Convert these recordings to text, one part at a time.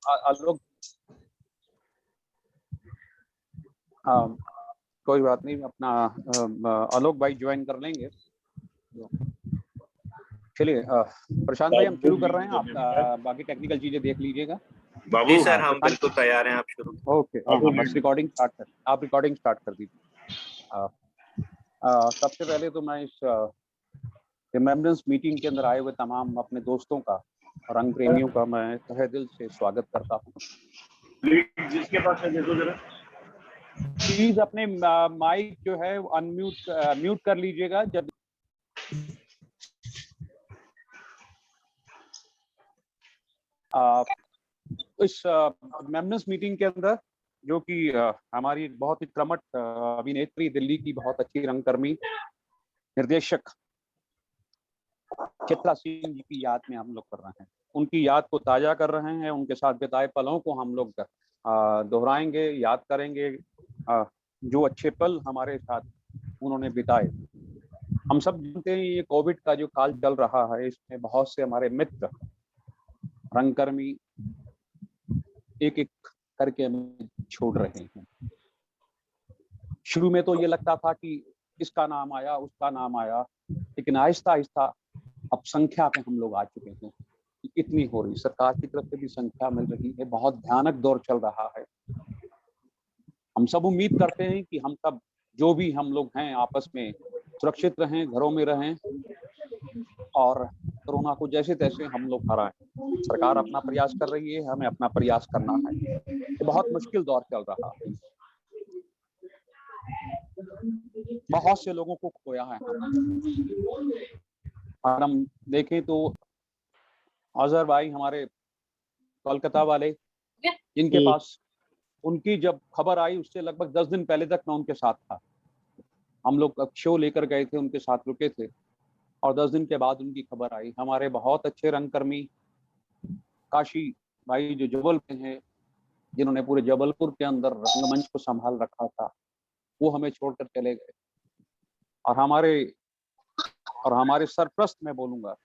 आलोक, हाँ कोई बात नहीं, अपना आलोक भाई ज्वाइन कर लेंगे। चलिए प्रशांत भाई हम शुरू कर रहे हैं, आप बाकी टेक्निकल चीजें देख लीजिएगा। जी सर, हम बिल्कुल तैयार हैं, आप शुरू। ओके, हाँ बस रिकॉर्डिंग स्टार्ट कर, आप रिकॉर्डिंग स्टार्ट कर दीजिए। सबसे पहले तो मैं इस रिमेम्बरेंस मीटिंग के अंदर आए हुए तमाम अपने दोस्तों का और रंग प्रेमियों का मैं तहे दिल से स्वागत करता हूँ। जिसके पास है देखो जरा, प्लीज अपने माइक जो है अनम्यूट म्यूट कर लीजिएगा जब इस रिमेम्बरेंस मीटिंग के अंदर, जो कि हमारी बहुत ही क्रमट अभिनेत्री, दिल्ली की बहुत अच्छी रंगकर्मी निर्देशक चित्रा सिंह जी की याद में हम लोग कर रहे हैं, उनकी याद को ताजा कर रहे हैं। उनके साथ बिताए पलों को हम लोग दोहराएंगे, याद करेंगे, जो अच्छे पल हमारे साथ उन्होंने बिताए। हम सब जानते हैं ये कोविड का जो काल चल रहा है, इसमें बहुत से हमारे मित्र रंगकर्मी एक एक करके हमें छोड़ रहे हैं। शुरू में तो ये लगता था कि इसका नाम आया, उसका नाम आया, लेकिन आहिस्ता आहिस्ता अब संख्या पे हम लोग आ चुके हैं। इतनी हो रही, सरकार की तरफ से भी संख्या मिल रही है, बहुत भयानक दौर चल रहा है। हम सब उम्मीद करते हैं कि हम सब जो भी हम लोग हैं आपस में सुरक्षित रहें, घरों में रहें और कोरोना को जैसे तैसे हम लोग हराएं। सरकार अपना प्रयास कर रही है, हमें अपना प्रयास करना है। ये बहुत मुश्किल दौर चल रहा है, बहुत से लोगों को खोया है हम देखें तो अजहर भाई हमारे कोलकाता वाले, जिनके पास उनकी जब खबर आई उससे लगभग 10 दिन पहले तक मैं उनके साथ था। हम लोग शो लेकर गए थे, उनके साथ रुके थे और 10 दिन के बाद उनकी खबर आई। हमारे बहुत अच्छे रंगकर्मी काशी भाई जो जबलपुर हैं, जिन्होंने पूरे जबलपुर के अंदर रंगमंच को संभाल रखा था, वो हमें छोड़कर चले गए। और हमारे सरप्रस्त मैं बोलूंगा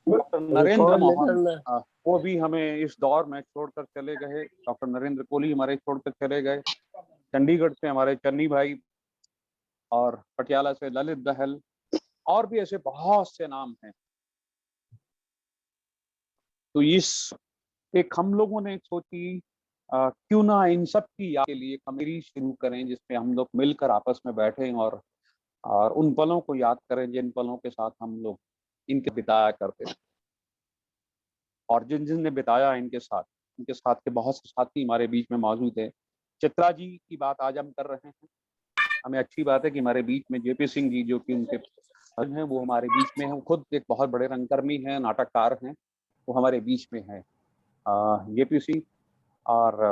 डॉक्टर नरेंद्र मोहन, वो भी हमें इस दौर में छोड़कर चले गए। डॉक्टर नरेंद्र कोहली हमारे छोड़कर चले गए। चंडीगढ़ से हमारे चन्नी भाई और पटियाला से ललित दहल, और भी ऐसे बहुत से नाम हैं। तो इस एक हम लोगों ने सोची क्यों ना इन सब की याद के लिए कमेटी शुरू करें, जिसमें हम लोग मिलकर आपस में बैठें और उन पलों को याद करें जिन पलों के साथ हम लोग इनके बिताया करते थे। और जिन जिन ने बिताया इनके साथ के बहुत से साथी हमारे बीच में मौजूद है। चित्रा जी की बात आज हम कर रहे हैं। हमें अच्छी बात है कि हमारे बीच में जेपी सिंह जी, जो कि उनके हैं, वो हमारे बीच में है। वो खुद एक बहुत बड़े रंगकर्मी हैं, नाटककार हैं, वो हमारे बीच में है जेपी सिंह। और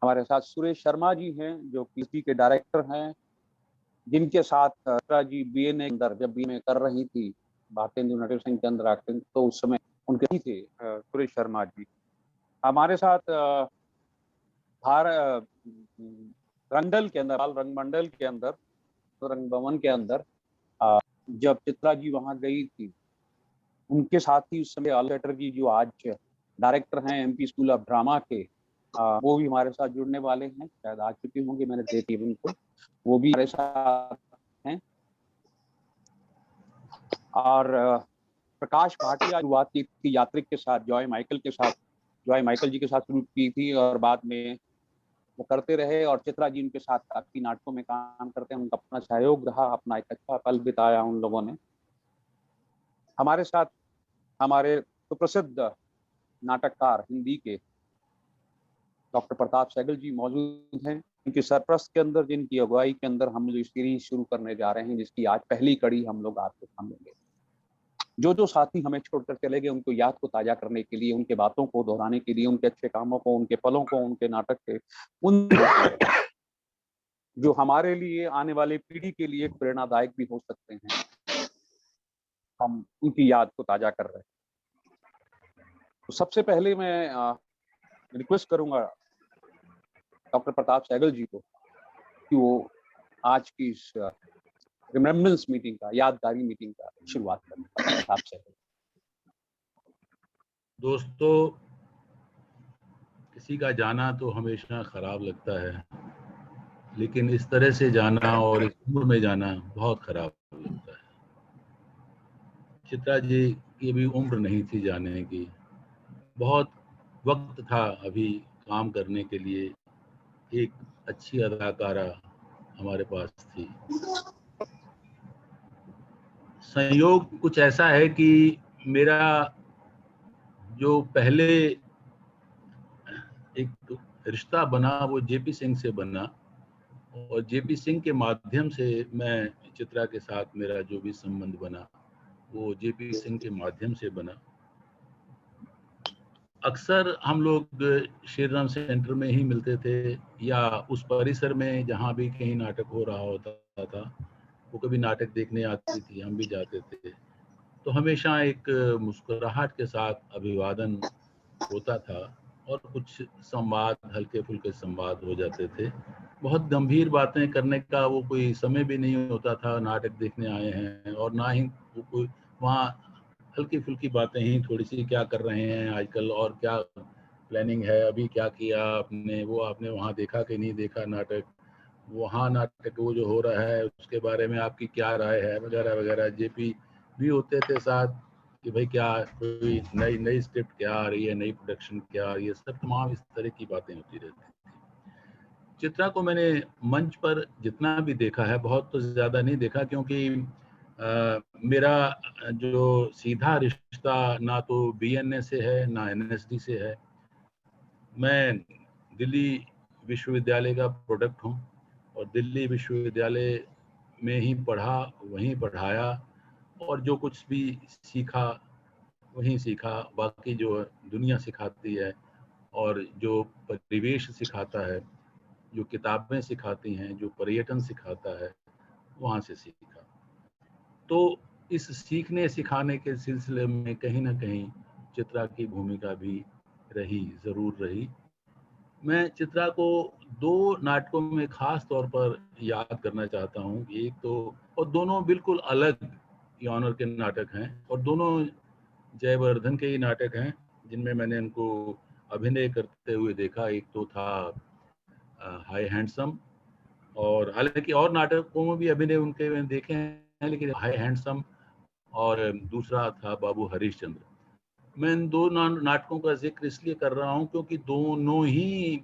हमारे साथ सुरेश शर्मा जी हैं, जो किसी के डायरेक्टर हैं, जिनके साथ चित्रा जी बीएनए के अंदर जब बीए कर रही थी भारतीय यूनाइटेड संघ के अंदर एक्टिंग, तो उस समय उनके ही थे सुरेश शर्मा जी। हमारे साथ रंगमंडल के अंदर, बाल रंगमंडल के अंदर, तो रंग भवन के अंदर जब चित्रा जी वहां गई थी, उनके साथ ही उस समय आल चटर्जी जी, जो आज डायरेक्टर हैं एमपी स्कूल ऑफ ड्रामा के, वो भी हमारे साथ जुड़ने वाले हैं। शायद आ चुके होंगे, मैंने देखी उनको, वो भी हमारे साथ हैं। और प्रकाश भाटिया शुरुआत की थी यात्रिक के साथ, जॉय माइकल जी के साथ शुरू की थी और बाद में वो करते रहे। और चित्रा जी उनके साथ काफी नाटकों में काम करते हैं, उनका अपना सहयोग रहा, अपना एक अच्छा पल बिताया उन लोगों ने। हमारे साथ हमारे सुप्रसिद्ध नाटककार हिंदी के डॉक्टर प्रताप सहगल जी मौजूद हैं। उनकी सरप्रस्त के अंदर, जिनकी अगुवाई के अंदर हम जो सीरीज शुरू करने जा रहे हैं, जिसकी आज पहली कड़ी हम लोग आपके सामने लेंगे। जो साथी हमें छोड़कर चले गए, उनको याद को ताजा करने के लिए, उनके बातों को दोहराने के लिए, उनके अच्छे कामों को, उनके पलों को, उनके नाटक के उन जो हमारे लिए, आने वाली पीढ़ी के लिए प्रेरणादायक भी हो सकते हैं, हम उनकी याद को ताजा कर रहे हैं। तो सबसे पहले मैं रिक्वेस्ट करूंगा डॉक्टर प्रताप सहगल जी को कि वो आज की इस रिमेम्बरेंस मीटिंग का, यादगारी मीटिंग का शुरुआत करें। प्रताप सहगल। दोस्तों, किसी का जाना तो हमेशा खराब लगता है, लेकिन इस तरह से जाना और इस उम्र में जाना बहुत खराब लगता है। चित्रा जी की भी उम्र नहीं थी जाने की, बहुत वक्त था अभी काम करने के लिए। एक अच्छी अदाकारा हमारे पास थी। संयोग कुछ ऐसा है कि मेरा जो पहले एक रिश्ता बना वो जेपी सिंह से बना, और जेपी सिंह के माध्यम से मैं चित्रा के साथ मेरा जो भी संबंध बना वो जेपी सिंह के माध्यम से बना। अक्सर हम लोग श्री राम सेंटर में ही मिलते थे, या उस परिसर में जहाँ भी कहीं नाटक हो रहा होता था। वो कभी नाटक देखने आती थी, हम भी जाते थे, तो हमेशा एक मुस्कुराहट के साथ अभिवादन होता था और कुछ संवाद, हल्के फुल्के संवाद हो जाते थे। बहुत गंभीर बातें करने का वो कोई समय भी नहीं होता था, नाटक देखने आए हैं, और ना ही वो कोई वहाँ हल्की फुल्की बातें ही थोड़ी सी, क्या कर रहे हैं आजकल और क्या प्लानिंग है, अभी क्या किया आपने, वो आपने वहाँ देखा कि नहीं देखा नाटक, वहाँ नाटक वो जो हो रहा है उसके बारे में आपकी क्या राय है, वगैरह वगैरह। जेपी भी होते थे साथ कि भाई क्या कोई नई स्क्रिप्ट क्या आ रही है, नई प्रोडक्शन क्या आ रही है, सब तमाम इस तरह की बातें होती रहती थी। चित्रा को मैंने मंच पर जितना भी देखा है, बहुत तो ज़्यादा नहीं देखा, क्योंकि मेरा जो सीधा रिश्ता ना तो बीएनए से है ना एनएसडी से है। मैं दिल्ली विश्वविद्यालय का प्रोडक्ट हूँ और दिल्ली विश्वविद्यालय में ही पढ़ा, वहीं पढ़ाया, और जो कुछ भी सीखा वहीं सीखा। बाकी जो दुनिया सिखाती है और जो परिवेश सिखाता है, जो किताबें सिखाती हैं, जो पर्यटन सिखाता है, वहाँ से सीखा। तो इस सीखने सिखाने के सिलसिले में कहीं ना कहीं चित्रा की भूमिका भी ज़रूर रही। मैं चित्रा को 2 नाटकों में खास तौर पर याद करना चाहता हूँ। एक तो, और दोनों बिल्कुल अलग जॉनर के नाटक हैं, और दोनों जयवर्धन के ही नाटक हैं जिनमें मैंने उनको अभिनय करते हुए देखा। एक तो था हाई हैंडसम, और हालांकि और नाटकों में भी अभिनय उनके मैंने देखे हैं, लेकिन हाई हैंडसम, और दूसरा था बाबू हरीशचंद्र। मैं इन 2 नाटकों का जिक्र इसलिए कर रहा हूँ क्योंकि दोनों ही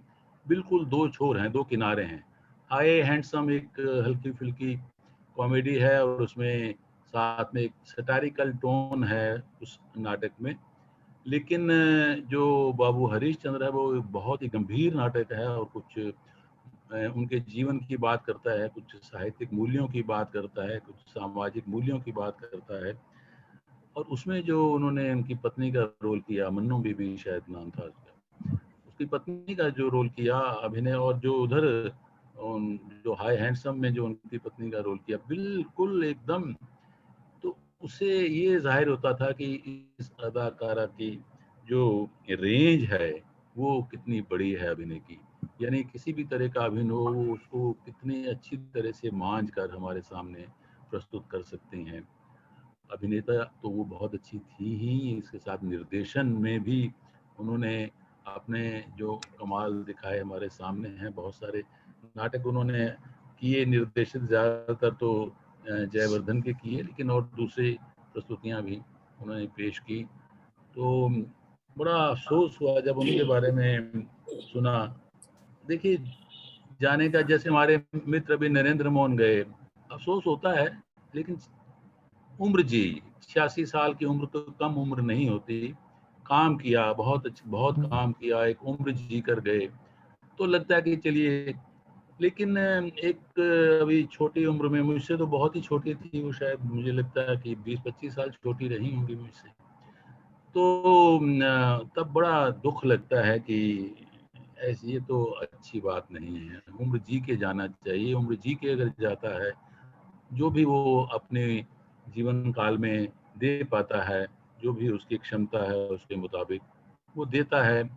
बिल्कुल 2 छोर हैं, 2 किनारे हैं। हाई हैंडसम एक हल्की फुल्की कॉमेडी है, और उसमें साथ में एक सैटारिकल टोन है उस नाटक में। लेकिन जो बाबू हरीशचंद्र है वो बहुत ही गंभीर नाटक है, और कुछ उनके जीवन की बात करता है, कुछ साहित्यिक मूल्यों की बात करता है, कुछ सामाजिक मूल्यों की बात करता है। और उसमें जो उन्होंने उनकी पत्नी का रोल किया, मन्नू बीबी शायद नाम था उसका, उसकी पत्नी का जो रोल किया अभिनय, और जो उधर जो हाई हैंडसम में जो उनकी पत्नी का रोल किया, बिल्कुल एकदम, तो उससे ये जाहिर होता था कि इस अदाकारा की जो रेंज है वो कितनी बड़ी है अभिनय की। यानी किसी भी तरह का अभिनय हो, वो उसको कितनी अच्छी तरह से मांझ कर हमारे सामने प्रस्तुत कर सकते हैं। अभिनेता तो वो बहुत अच्छी थी ही, इसके साथ निर्देशन में भी उन्होंने अपने जो कमाल दिखाए हमारे सामने हैं। बहुत सारे नाटक उन्होंने किए निर्देशित, ज़्यादातर तो जयवर्धन के किए, लेकिन और दूसरी प्रस्तुतियां भी उन्होंने पेश की। तो बड़ा अफसोस हुआ जब उनके बारे में सुना। देखिए, जाने का, जैसे हमारे मित्र अभी नरेंद्र मोहन गए, अफसोस होता है, लेकिन उम्र जी, 86 साल की उम्र तो कम उम्र नहीं होती। काम किया, बहुत काम किया, एक उम्र जी कर गए, तो लगता है कि चलिए। लेकिन एक अभी छोटी उम्र में, मुझसे तो बहुत ही छोटी थी वो, शायद मुझे लगता है कि 20-25 साल छोटी रही होंगी मुझसे। तो तब बड़ा दुख लगता है कि ऐसी, ये तो अच्छी बात नहीं है। उम्र जी के जाना चाहिए। उम्र जी के अगर जाता है, जो भी वो अपने जीवन काल में दे पाता है, जो भी उसकी क्षमता है उसके मुताबिक वो देता है।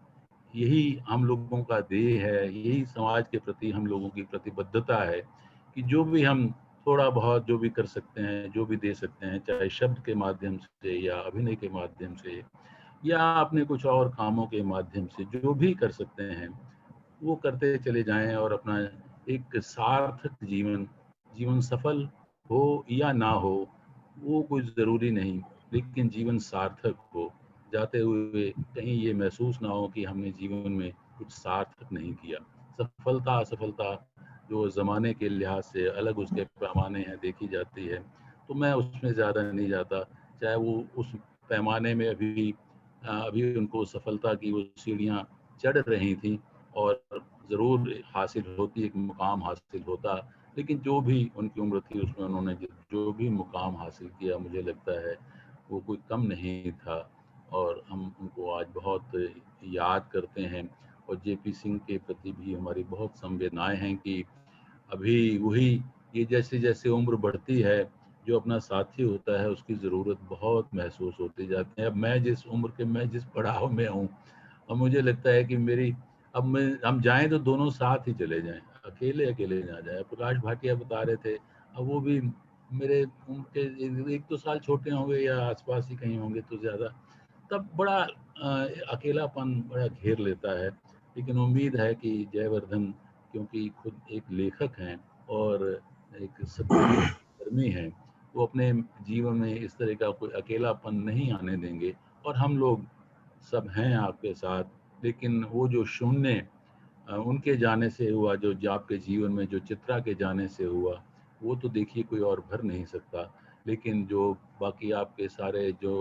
यही हम लोगों का देह है, यही समाज के प्रति हम लोगों की प्रतिबद्धता है कि जो भी हम थोड़ा बहुत जो भी कर सकते हैं, जो भी दे सकते हैं, चाहे शब्द के माध्यम से या अभिनय के माध्यम से, या अपने कुछ और कामों के माध्यम से जो भी कर सकते हैं वो करते चले जाएं और अपना एक सार्थक जीवन सफल हो या ना हो वो कुछ ज़रूरी नहीं, लेकिन जीवन सार्थक हो, जाते हुए कहीं ये महसूस ना हो कि हमने जीवन में कुछ सार्थक नहीं किया। सफलता असफलता जो ज़माने के लिहाज से अलग उसके पैमाने हैं देखी जाती है, तो मैं उसमें ज़्यादा नहीं जाता, चाहे वो उस पैमाने में अभी उनको सफलता की वो सीढ़ियाँ चढ़ रही थी और ज़रूर हासिल होती, एक मुकाम हासिल होता, लेकिन जो भी उनकी उम्र थी उसमें उन्होंने जो भी मुकाम हासिल किया मुझे लगता है वो कोई कम नहीं था और हम उनको आज बहुत याद करते हैं। और जेपी सिंह के प्रति भी हमारी बहुत संवेदनाएं हैं कि अभी वही ये जैसे जैसे उम्र बढ़ती है जो अपना साथी होता है उसकी ज़रूरत बहुत महसूस होती जाती है। अब मैं जिस उम्र के मैं जिस पड़ाव में हूँ, अब मुझे लगता है कि हम जाएं तो दोनों साथ ही चले जाएं, अकेले अकेले ना जाए। प्रकाश भाटिया बता रहे थे, अब वो भी मेरे उम्र के 1-2 साल छोटे होंगे या आसपास ही कहीं होंगे तो ज़्यादा, तब बड़ा अकेलापन बड़ा घेर लेता है। लेकिन उम्मीद है कि जयवर्धन क्योंकि खुद एक लेखक हैं और एक सत्यधर्मी हैं, वो अपने जीवन में इस तरह का कोई अकेलापन नहीं आने देंगे और हम लोग सब हैं आपके साथ। लेकिन वो जो शून्य उनके जाने से हुआ, जो आपके जीवन में जो चित्रा के जाने से हुआ, वो तो देखिए कोई और भर नहीं सकता। लेकिन जो बाकी आपके सारे जो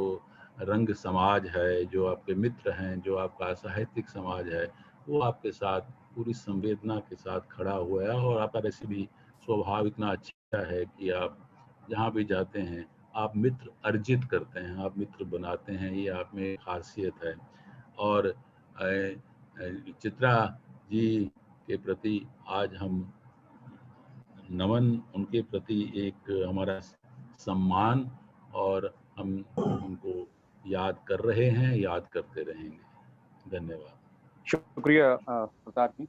रंग समाज है, जो आपके मित्र हैं, जो आपका साहित्यिक समाज है, वो आपके साथ पूरी संवेदना के साथ खड़ा हुआ है और आपका वैसे भी स्वभाव इतना अच्छा है कि आप जहाँ भी जाते हैं आप मित्र अर्जित करते हैं, आप मित्र बनाते हैं, ये आप में एक खासियत है। और चित्रा जी के प्रति आज हम नमन, उनके प्रति एक हमारा सम्मान और हम उनको याद कर रहे हैं, याद करते रहेंगे। धन्यवाद। शुक्रिया प्रताप जी।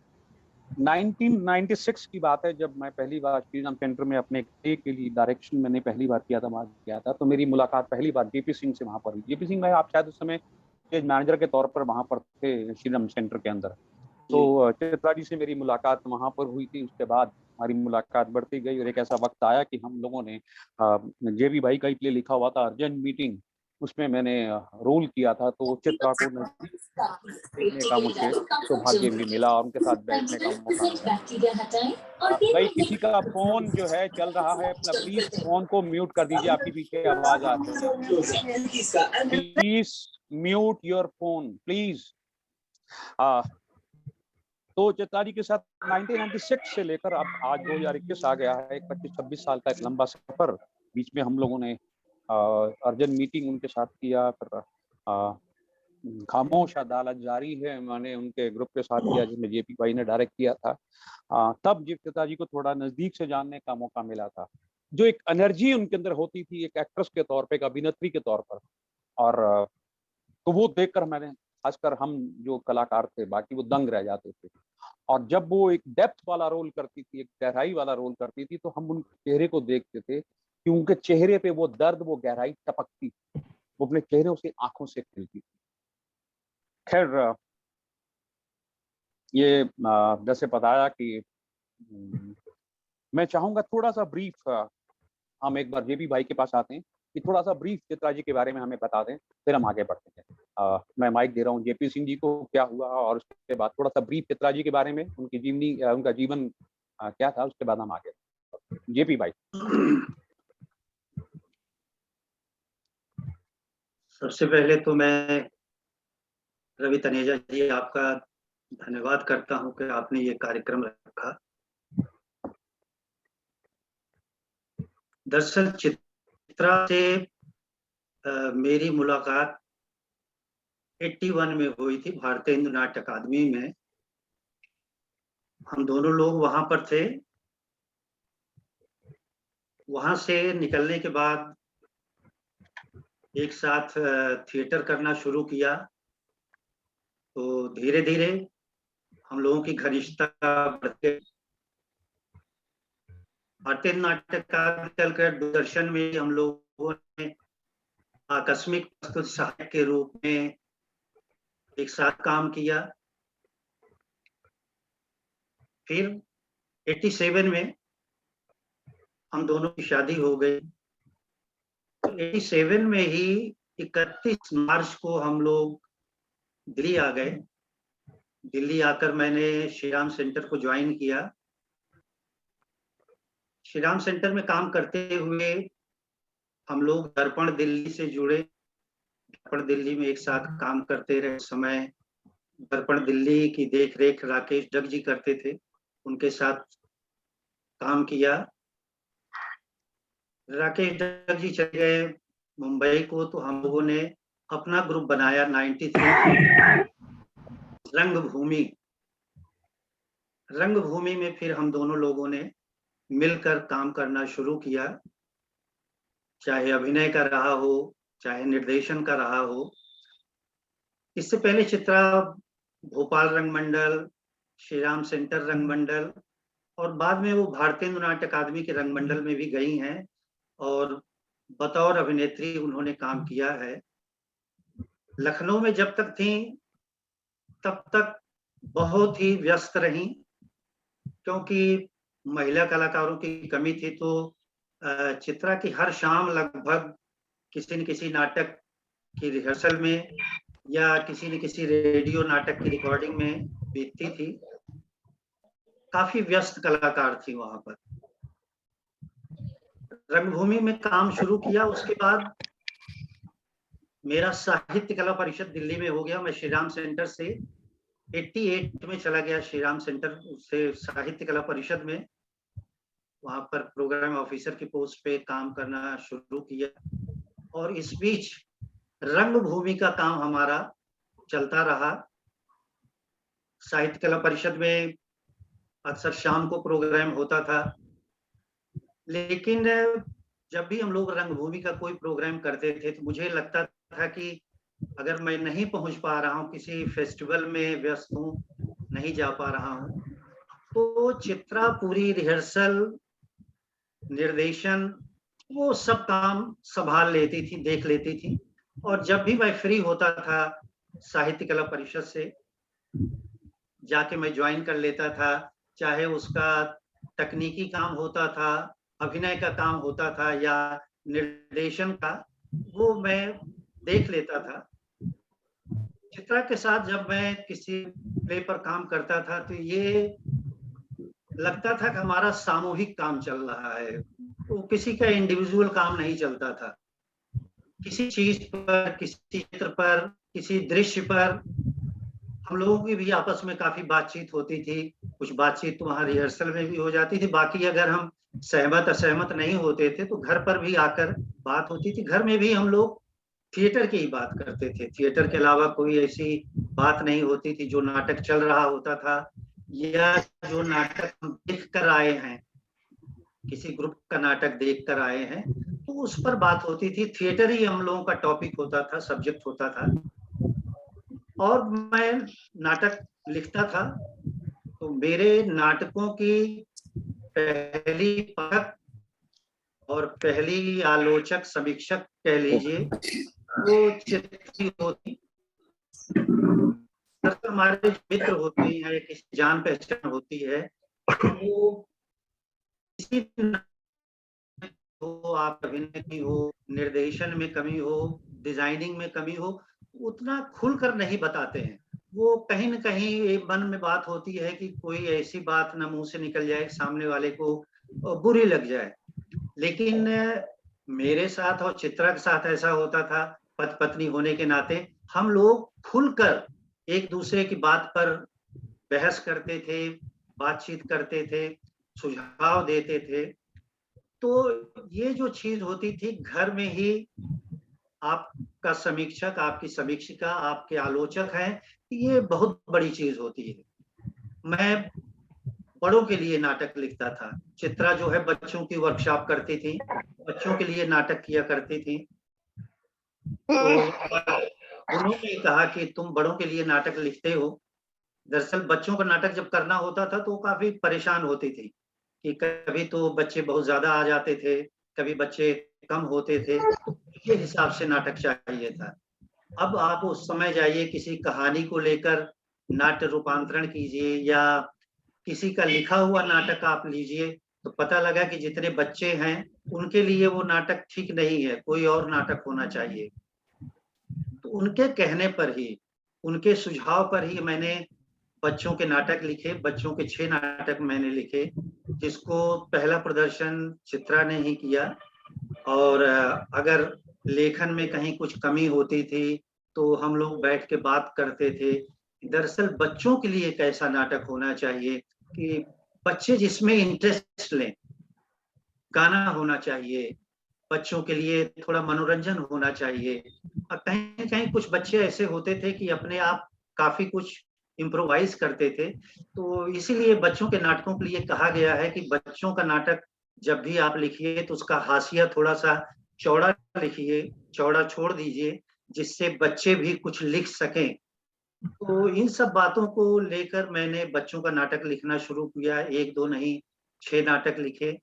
1996 की बात है जब मैं पहली बार श्री राम सेंटर में अपने डे के लिए डायरेक्शन मैंने पहली बार किया था, वहाँ गया था, तो मेरी मुलाकात पहली बार जेपी सिंह से वहाँ पर हुई। जेपी सिंह भाई आप शायद उस समय स्टेज मैनेजर के तौर पर वहाँ पर थे श्री राम सेंटर के अंदर। तो चित्रा जी से मेरी मुलाकात वहाँ पर हुई थी। उसके बाद हमारी मुलाकात बढ़ती गई और एक ऐसा वक्त आया कि हम लोगों ने जेबी भाई का लिए लिखा हुआ था अर्जेंट मीटिंग, उसमें मैंने रोल किया था। तो चित्रा को नजदीक देखने का मुझे सौभाग्य भी मिला और उनके साथ बैठने का मौका मिला। भाई किसी का फोन जो है चल रहा है, अपना प्लीज फोन को म्यूट कर दीजिए, आपकी पीछे आवाज आ रही है। Please mute your phone please. तो चित्रा जी के साथ 1996 से लेकर अब आज 2021 आ गया है, एक 25-26 साल का एक लंबा सफर। बीच में हम लोगों ने अर्जेंट मीटिंग उनके साथ किया, फिर खामोश अदालत जारी है मैंने उनके ग्रुप के साथ किया जिसमें जेपी भाई ने डायरेक्ट किया था। तब चित्रा जी को थोड़ा नजदीक से जानने का मौका मिला था। जो एक एनर्जी उनके अंदर होती थी एक एक्ट्रेस के तौर पे, एक अभिनेत्री के तौर पर, और तो वो देखकर मैंने, खासकर हम जो कलाकार थे बाकी, वो दंग रह जाते थे। और जब वो एक डेप्थ वाला रोल करती थी, एक गहराई वाला रोल करती थी, तो हम उन चेहरे को देखते थे कि उनके चेहरे पे वो दर्द, वो गहराई टपकती, वो अपने चेहरे से आंखों से खिलती। खैर ये जैसे बताया कि मैं चाहूंगा थोड़ा सा ब्रीफ हम एक बार जेबी भाई के पास आते हैं कि थोड़ा सा ब्रीफ चित्रा जी के बारे में हमें बता दें, फिर हम आगे बढ़ते हैं। मैं माइक दे रहा हूँ जेपी सिंह जी को, क्या हुआ और उसके बाद थोड़ा सा ब्रीफ चित्रा जी के बारे में, उनकी जीवनी, उनका जीवन क्या था, उसके बाद हम आगे। जेपी भाई। सबसे पहले तो मैं रवि तनेजा जी आपका धन्यवाद करता हूं कि आपने ये कार्यक्रम रखा। दरअसल चित्रा से मेरी मुलाकात 81 में हुई थी भारतीय हिंदू नाट्य अकादमी में। हम दोनों लोग वहां पर थे। वहां से निकलने के बाद एक साथ थिएटर करना शुरू किया, तो धीरे धीरे हम लोगों की घनिष्ठता बढ़ती गई। भारतीय नाट्य अकादमी चलकर दूरदर्शन में हम लोगों ने आकस्मिक प्रस्तुत सहायक के रूप में एक साथ काम किया। फिर 87 में हम दोनों की शादी हो गई। 87 में ही 31 मार्च को हम लोग दिल्ली आ गए। दिल्ली आकर मैंने श्री राम सेंटर को ज्वाइन किया। श्री राम सेंटर में काम करते हुए हम लोग दर्पण दिल्ली से जुड़े। दर्पण दिल्ली में एक साथ काम करते रहे। समय दर्पण दिल्ली की देख रेख राकेश डग जी करते थे, उनके साथ काम किया। राकेश डग जी चले गए मुंबई को, तो हम लोगों ने अपना ग्रुप बनाया 93 रंगभूमि। रंगभूमि में फिर हम दोनों लोगों ने मिलकर काम करना शुरू किया, चाहे अभिनय का रहा हो, चाहे निर्देशन का रहा हो। इससे पहले चित्रा भोपाल रंगमंडल, श्री राम सेंटर रंगमंडल और बाद में वो भारतीय नाट्य अकादमी के रंगमंडल में भी गई हैं और बतौर अभिनेत्री उन्होंने काम किया है। लखनऊ में जब तक थी तब तक बहुत ही व्यस्त रही, क्योंकि महिला कलाकारों की कमी थी। तो चित्रा की हर शाम लगभग किसी न किसी नाटक की रिहर्सल में या किसी न किसी रेडियो नाटक की रिकॉर्डिंग में बीतती थी। काफी व्यस्त कलाकार थी वहां पर। रंगभूमि में काम शुरू किया, उसके बाद मेरा साहित्य कला परिषद दिल्ली में हो गया। मैं श्री राम सेंटर से 88 में चला गया श्री राम सेंटर से साहित्य कला परिषद में। वहां पर प्रोग्राम ऑफिसर की पोस्ट पे काम करना शुरू किया और इस बीच रंगभूमि का काम हमारा चलता रहा। साहित्य कला परिषद में अक्सर शाम को प्रोग्राम होता था, लेकिन जब भी हम लोग रंगभूमि का कोई प्रोग्राम करते थे तो मुझे लगता था कि अगर मैं नहीं पहुंच पा रहा हूँ, किसी फेस्टिवल में व्यस्त हूँ, नहीं जा पा रहा हूँ, तो चित्रा पूरी रिहर्सल, निर्देशन, वो सब काम संभाल लेती थी, देख लेती थी। और जब भी मैं फ्री होता था साहित्य कला परिषद से जाके मैं ज्वाइन कर लेता था, चाहे उसका तकनीकी काम होता था, अभिनय का काम होता था या निर्देशन का, वो मैं देख लेता था। चित्रा के साथ जब मैं किसी प्ले पर काम करता था तो ये लगता था कि हमारा सामूहिक काम चल रहा है, तो किसी का इंडिविजुअल काम नहीं चलता था। किसी चीज पर, किसी चित्र पर, किसी दृश्य पर हम लोगों की भी आपस में काफी बातचीत होती थी। कुछ बातचीत तो वहाँ रिहर्सल में भी हो जाती थी। बाकी अगर हम सहमत असहमत नहीं होते थे तो घर पर भी आकर बात होती थी। घर में भी हम लोग थिएटर की ही बात करते थे। थिएटर के अलावा कोई ऐसी बात नहीं होती थी। जो नाटक चल रहा होता था या जो नाटक हम देख कर आए हैं, किसी ग्रुप का नाटक देख कर आए हैं, तो उस पर बात होती थी। थिएटर ही हम लोगों का टॉपिक होता था, सब्जेक्ट होता था। और मैं नाटक लिखता था, तो मेरे नाटकों की पहली पाठक और पहली आलोचक, समीक्षक कह लीजिए, वो चित्र होती। हमारे मित्र होते हैं, किसी जान पहचान होती है, वो किसी हो, आप अभिनय की हो, निर्देशन में कमी हो, डिजाइनिंग में कमी हो, उतना खुलकर नहीं बताते हैं। वो कहीं न कहीं मन में बात होती है कि कोई ऐसी बात ना मुंह से निकल जाए सामने वाले को बुरी लग जाए। लेकिन मेरे साथ और चित्रा के साथ ऐसा होता था, पति पत्नी होने के नाते हम लोग खुलकर एक दूसरे की बात पर बहस करते थे, बातचीत करते थे, सुझाव देते थे। तो ये जो चीज होती थी, घर में ही आपका समीक्षक, आपकी समीक्षिका, आपके आलोचक हैं, ये बहुत बड़ी चीज होती है। मैं बड़ों के लिए नाटक लिखता था। चित्रा जो है बच्चों की वर्कशॉप करती थी, बच्चों के लिए नाटक किया करती थी। तो उन्होंने कहा कि तुम बड़ों के लिए नाटक लिखते हो। दरअसल बच्चों का नाटक जब करना होता था तो काफी परेशान होती थी कि कभी तो बच्चे बहुत ज्यादा आ जाते थे, कभी बच्चे कम होते थे, तो ये हिसाब से नाटक चाहिए था। अब आप उस समय जाइए, किसी कहानी को लेकर नाट्य रूपांतरण कीजिए या किसी का लिखा हुआ नाटक आप लीजिए, तो पता लगा कि जितने बच्चे हैं उनके लिए वो नाटक ठीक नहीं है, कोई और नाटक होना चाहिए। तो उनके कहने पर ही, उनके सुझाव पर ही मैंने बच्चों के नाटक लिखे। बच्चों के 6 नाटक मैंने लिखे, जिसको पहला प्रदर्शन चित्रा ने ही किया। और अगर लेखन में कहीं कुछ कमी होती थी, तो हम लोग बैठ के बात करते थे। दरअसल बच्चों के लिए एक ऐसा नाटक होना चाहिए कि बच्चे जिसमें इंटरेस्ट लें, गाना होना चाहिए, बच्चों के लिए थोड़ा मनोरंजन होना चाहिए। और कहीं-कहीं कुछ बच्चे ऐसे होते थे कि अपने आप काफ़ी कुछ इम्प्रोवाइज़ करते थे। तो इसीलिए बच्चों के नाटकों के लिए कहा गया है कि बच्चों का नाटक जब भी आप लिखिए तो उसका हाशिया थोड़ा-सा चौड़ा लिखिए, चौड़ा छोड़ दीजिए, जिससे बच्चे भी कुछ लिख सकें। तो इन सब बातों को लेकर मैंने बच्चों का नाटक लिखना शुरू किया। 1-2 नहीं, 6 नाटक लिखे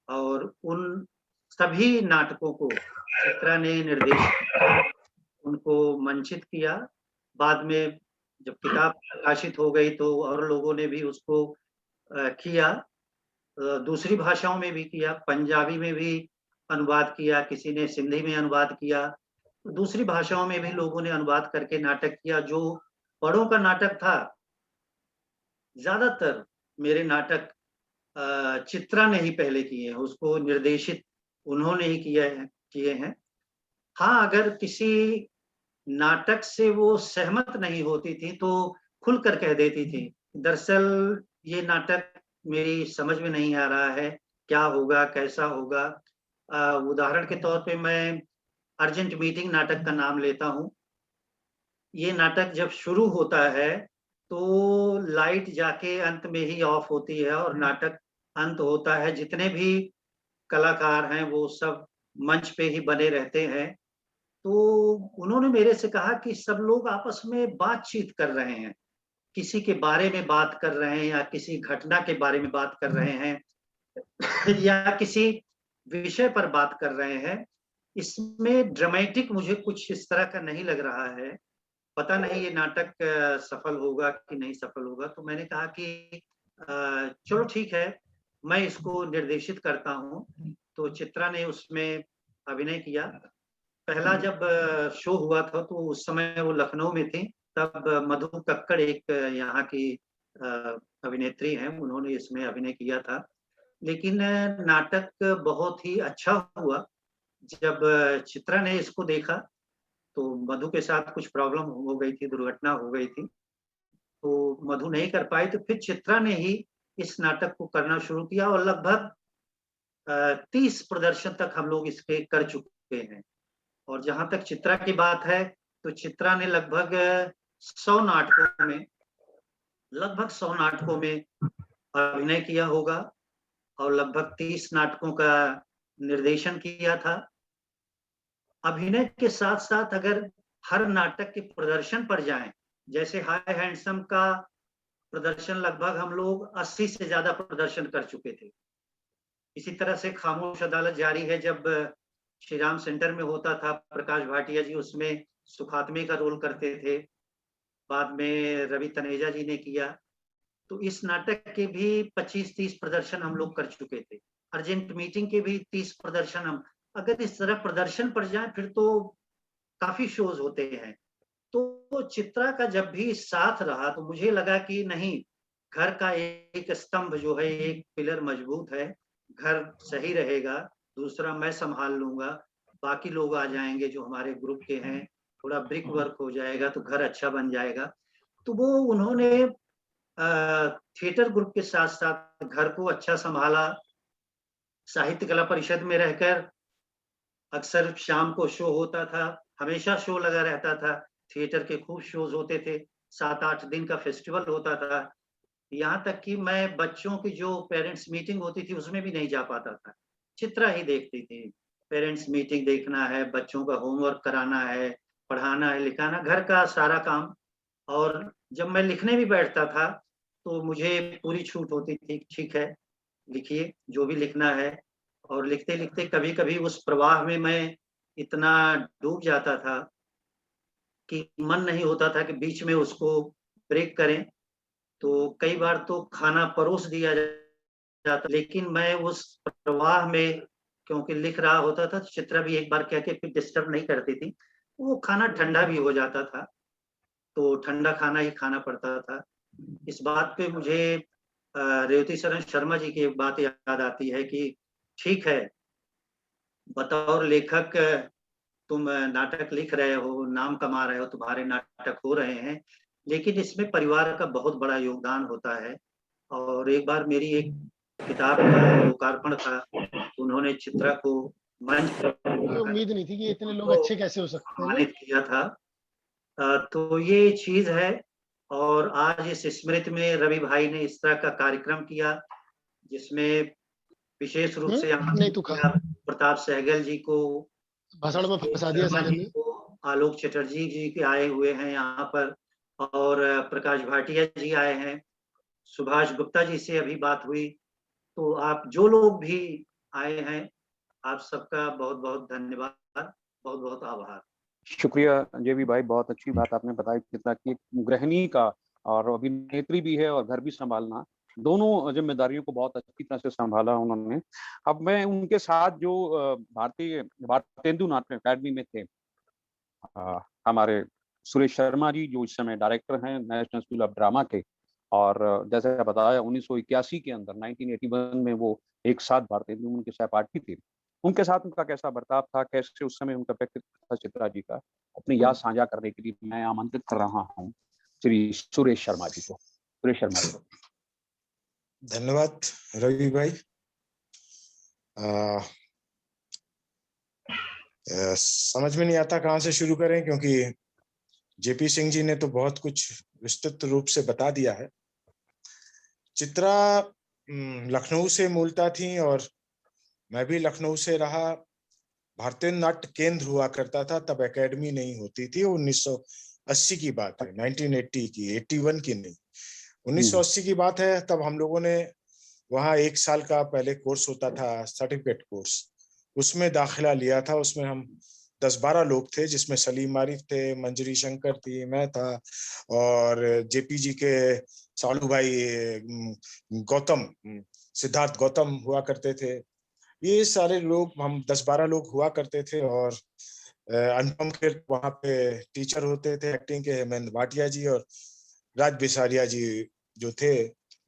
और उन सभी नाटकों को चित्रा ने निर्देशित किया, उनको मंचित किया। बाद में जब किताब प्रकाशित हो गई तो और लोगों ने भी उसको किया। दूसरी भाषाओं में भी किया, पंजाबी में भी अनुवाद किया, किसी ने सिंधी में अनुवाद किया। दूसरी भाषाओं में भी लोगों ने अनुवाद करके नाटक किया। जो बड़ों का नाटक था, ज़्यादातर मेरे नाटक चित्रा ने ही पहले किए हैं, उसको निर्देशित उन्होंने ही किए हैं। हाँ, अगर किसी नाटक से वो सहमत नहीं होती थी, तो खुलकर कह देती थी, दरअसल ये नाटक मेरी समझ में नहीं आ रहा है, क्या होगा, कैसा होगा? उदाहरण के तौर पे मैं अर्जेंट मीटिंग नाटक का नाम लेता हूँ। ये नाटक जब शुरू होता है, तो लाइट जाके अंत में ही ऑफ होती है और नाटक अंत होता है। जितने भी कलाकार हैं, वो सब मंच पे ही बने रहते हैं। तो उन्होंने मेरे से कहा कि सब लोग आपस में बातचीत कर रहे हैं, किसी के बारे में बात कर रहे हैं या किसी घटना के बारे में बात कर रहे हैं या किसी विषय पर बात कर रहे हैं। इसमें ड्रामेटिक मुझे कुछ इस तरह का नहीं लग रहा है। पता नहीं ये नाटक सफल होगा कि नहीं सफल होगा। तो मैंने कहा कि चलो ठीक है, मैं इसको निर्देशित करता हूँ। तो चित्रा ने उसमें अभिनय किया। पहला जब शो हुआ था तो उस समय वो लखनऊ में थी। तब मधु कक्कड़ एक यहाँ की अ, अभिनेत्री हैं, उन्होंने इसमें अभिनय किया था। लेकिन नाटक बहुत ही अच्छा हुआ। जब चित्रा ने इसको देखा, तो मधु के साथ कुछ प्रॉब्लम हो गई थी, दुर्घटना हो गई थी। तो मधु नहीं कर पाई, तो फिर चित्रा ने ही इस नाटक को करना शुरू किया और लगभग 30 प्रदर्शन तक हम लोग इसके कर चुके हैं। और जहाँ तक चित्रा की बात है, तो चित्रा ने लगभग 100 नाटकों में लगभग 100 नाटकों में अभिनय किया होगा और लगभग 30 नाटकों का निर्देशन किया था। अभिनय के साथ-साथ अगर हर नाटक के प्रदर्शन पर जाएँ, जैसे हाय हैंडसम का प्रदर्शन लगभग हम लोग 80 से ज़्यादा प्रदर्शन कर चुके थे। इसी तरह से खामोश अदालत जारी है जब श्री राम सेंटर में होता था, प्रकाश भाटिया जी उसमें सुखात्मे का रोल करते थे। बाद में रवि तनेजा जी ने किया। तो इस नाटक के भी 25-30 प्रदर्शन हम लोग कर चुके थे। अर्जेंट मीटिंग के भी 30 प्रदर्शन हम अगर इस तरह प्रदर्शन पर जाएँ फिर तो काफ़ी शोज़ होते हैं। तो चित्रा का जब भी साथ रहा तो मुझे लगा कि नहीं, घर का एक स्तंभ जो है, एक पिलर मजबूत है, घर सही रहेगा, दूसरा मैं सँभाल लूँगा, बाकी लोग आ जाएँगे जो हमारे ग्रुप के हैं, थोड़ा ब्रिक वर्क हो जाएगा तो घर अच्छा बन जाएगा। तो वो उन्होंने थिएटर ग्रुप के साथ-साथ घर को अच्छा सँभाला, साहित्य कला परिषद में रहकर अक्सर शाम को शो होता था, हमेशा शो लगा रहता था, थिएटर के खूब शोज़ होते थे, 7-8 दिन का फेस्टिवल होता था। यहाँ तक कि मैं बच्चों की जो पेरेंट्स मीटिंग होती थी, उसमें भी नहीं जा पाता था। चित्रा ही देखती थी। पेरेंट्स मीटिंग देखना है, बच्चों का होमवर्क कराना है, पढ़ाना है, लिखाना, घर का सारा काम। और जब मैं लिखने भी बैठता था, तो मुझे पूरी छूट होती थी, ठीक है, लिखिए जो भी लिखना है। और लिखते-लिखते कभी-कभी उस प्रवाह में मैं इतना डूब जाता था कि मन नहीं होता था कि बीच में उसको ब्रेक करें, तो कई बार तो खाना परोस दिया जाता, लेकिन मैं उस प्रवाह में क्योंकि लिख रहा होता था, चित्रा भी एक बार कह के फिर डिस्टर्ब नहीं करती थी। वो खाना ठंडा भी हो जाता था, तो ठंडा खाना ही खाना पड़ता था। इस बात पे मुझे रेवती शरण शर्मा जी की एक बात याद आती है कि ठीक है, बतौर लेखक तुम नाटक लिख रहे हो, नाम कमा रहे हो, तुम्हारे नाटक हो रहे हैं, लेकिन इसमें परिवार का बहुत बड़ा योगदान होता है। और एक बार मेरी एक किताब का लोकार्पण था, उन्होंने चित्रा को मंच ये पर उम्मीद नहीं थी कि इतने लोग तो अच्छे कैसे हो सकते हैं ना। सम्मानित किया था। तो ये चीज़ है और आज इस स्मृति में रवि भाई ने इस तरह का कार्यक्रम किया, जिसमें विशेष रूप से नहीं आमंत्रित तो खा किया प्रताप सहगल जी को, भाषण में फंसा दिया शर्मा साजन जी ने। को, आलोक चटर्जी जी के आए हुए हैं यहाँ पर और प्रकाश भाटिया जी आए हैं, सुभाष गुप्ता जी से अभी बात हुई। तो आप जो लोग भी आए हैं, आप सबका बहुत-बहुत धन्यवाद, बहुत-बहुत आभार। शुक्रिया जेबी भाई, बहुत अच्छी बात आपने बताई चित्रा की। एक गृहिणी का और अभिनेत्री भी है और घर भी संभालना, दोनों जिम्मेदारियों को बहुत अच्छी तरह से संभाला उन्होंने। अब मैं उनके साथ जो भारतेंदु नाट्य अकादमी में थे हमारे सुरेश शर्मा जी, जो इस समय डायरेक्टर हैं नेशनल स्कूल ऑफ ड्रामा के, और जैसे बताया 1981 के अंदर 1981 में वो एक साथ भारतेंदु उनके सहपाठी थे। उनके साथ उनका कैसा बर्ताव था, कैसे उस समय उनका व्यक्तित्व था, चित्रा जी का, अपनी याद साझा करने के लिए मैं आमंत्रित कर रहा हूँ श्री सुरेश शर्मा जी को। सुरेश शर्मा जी। धन्यवाद रवि भाई। समझ में नहीं आता कहाँ से शुरू करें, क्योंकि जेपी सिंह जी ने तो बहुत कुछ विस्तृत रूप से बता दिया है। चित्रा लखनऊ से मूलतः थी और मैं भी लखनऊ से रहा। भारतीय नाट्य केंद्र हुआ करता था, तब एकेडमी नहीं होती थी। 1980 की बात है, 1980 की, 81 की नहीं, 1980 की बात है। तब हम लोगों ने वहाँ 1 साल का पहले कोर्स होता था, सर्टिफिकेट कोर्स, उसमें दाखिला लिया था। उसमें हम 10-12 लोग थे, जिसमें सलीम आरिफ थे, मंजरी शंकर थी, मैं था और जेपी जी के सालू भाई गौतम, सिद्धार्थ गौतम हुआ करते थे। ये सारे लोग, हम 10-12 लोग हुआ करते थे। और अनुपम के वहाँ पे टीचर होते थे एक्टिंग के, हेमंत भाटिया जी और राज बिसारिया जी जो थे,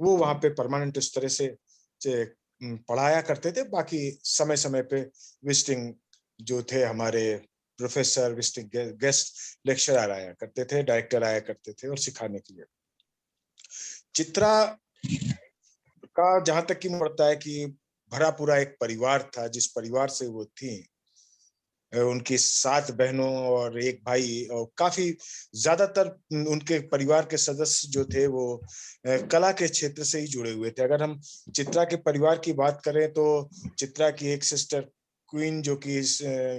वो वहाँ पे परमानेंट इस तरह से पढ़ाया करते थे। बाकी समय समय पे विजिटिंग जो थे हमारे प्रोफेसर, विजिटिंग गेस्ट लेक्चरर आया करते थे, डायरेक्टर आया करते थे और सिखाने के लिए। चित्रा का जहां तक की पड़ता है कि भरा पूरा एक परिवार था, जिस परिवार से वो थी, उनकी 7 बहनों और 1 भाई, और काफी ज्यादातर उनके परिवार के सदस्य जो थे वो कला के क्षेत्र से ही जुड़े हुए थे। अगर हम चित्रा के परिवार की बात करें तो चित्रा की एक सिस्टर क्वीन, जो कि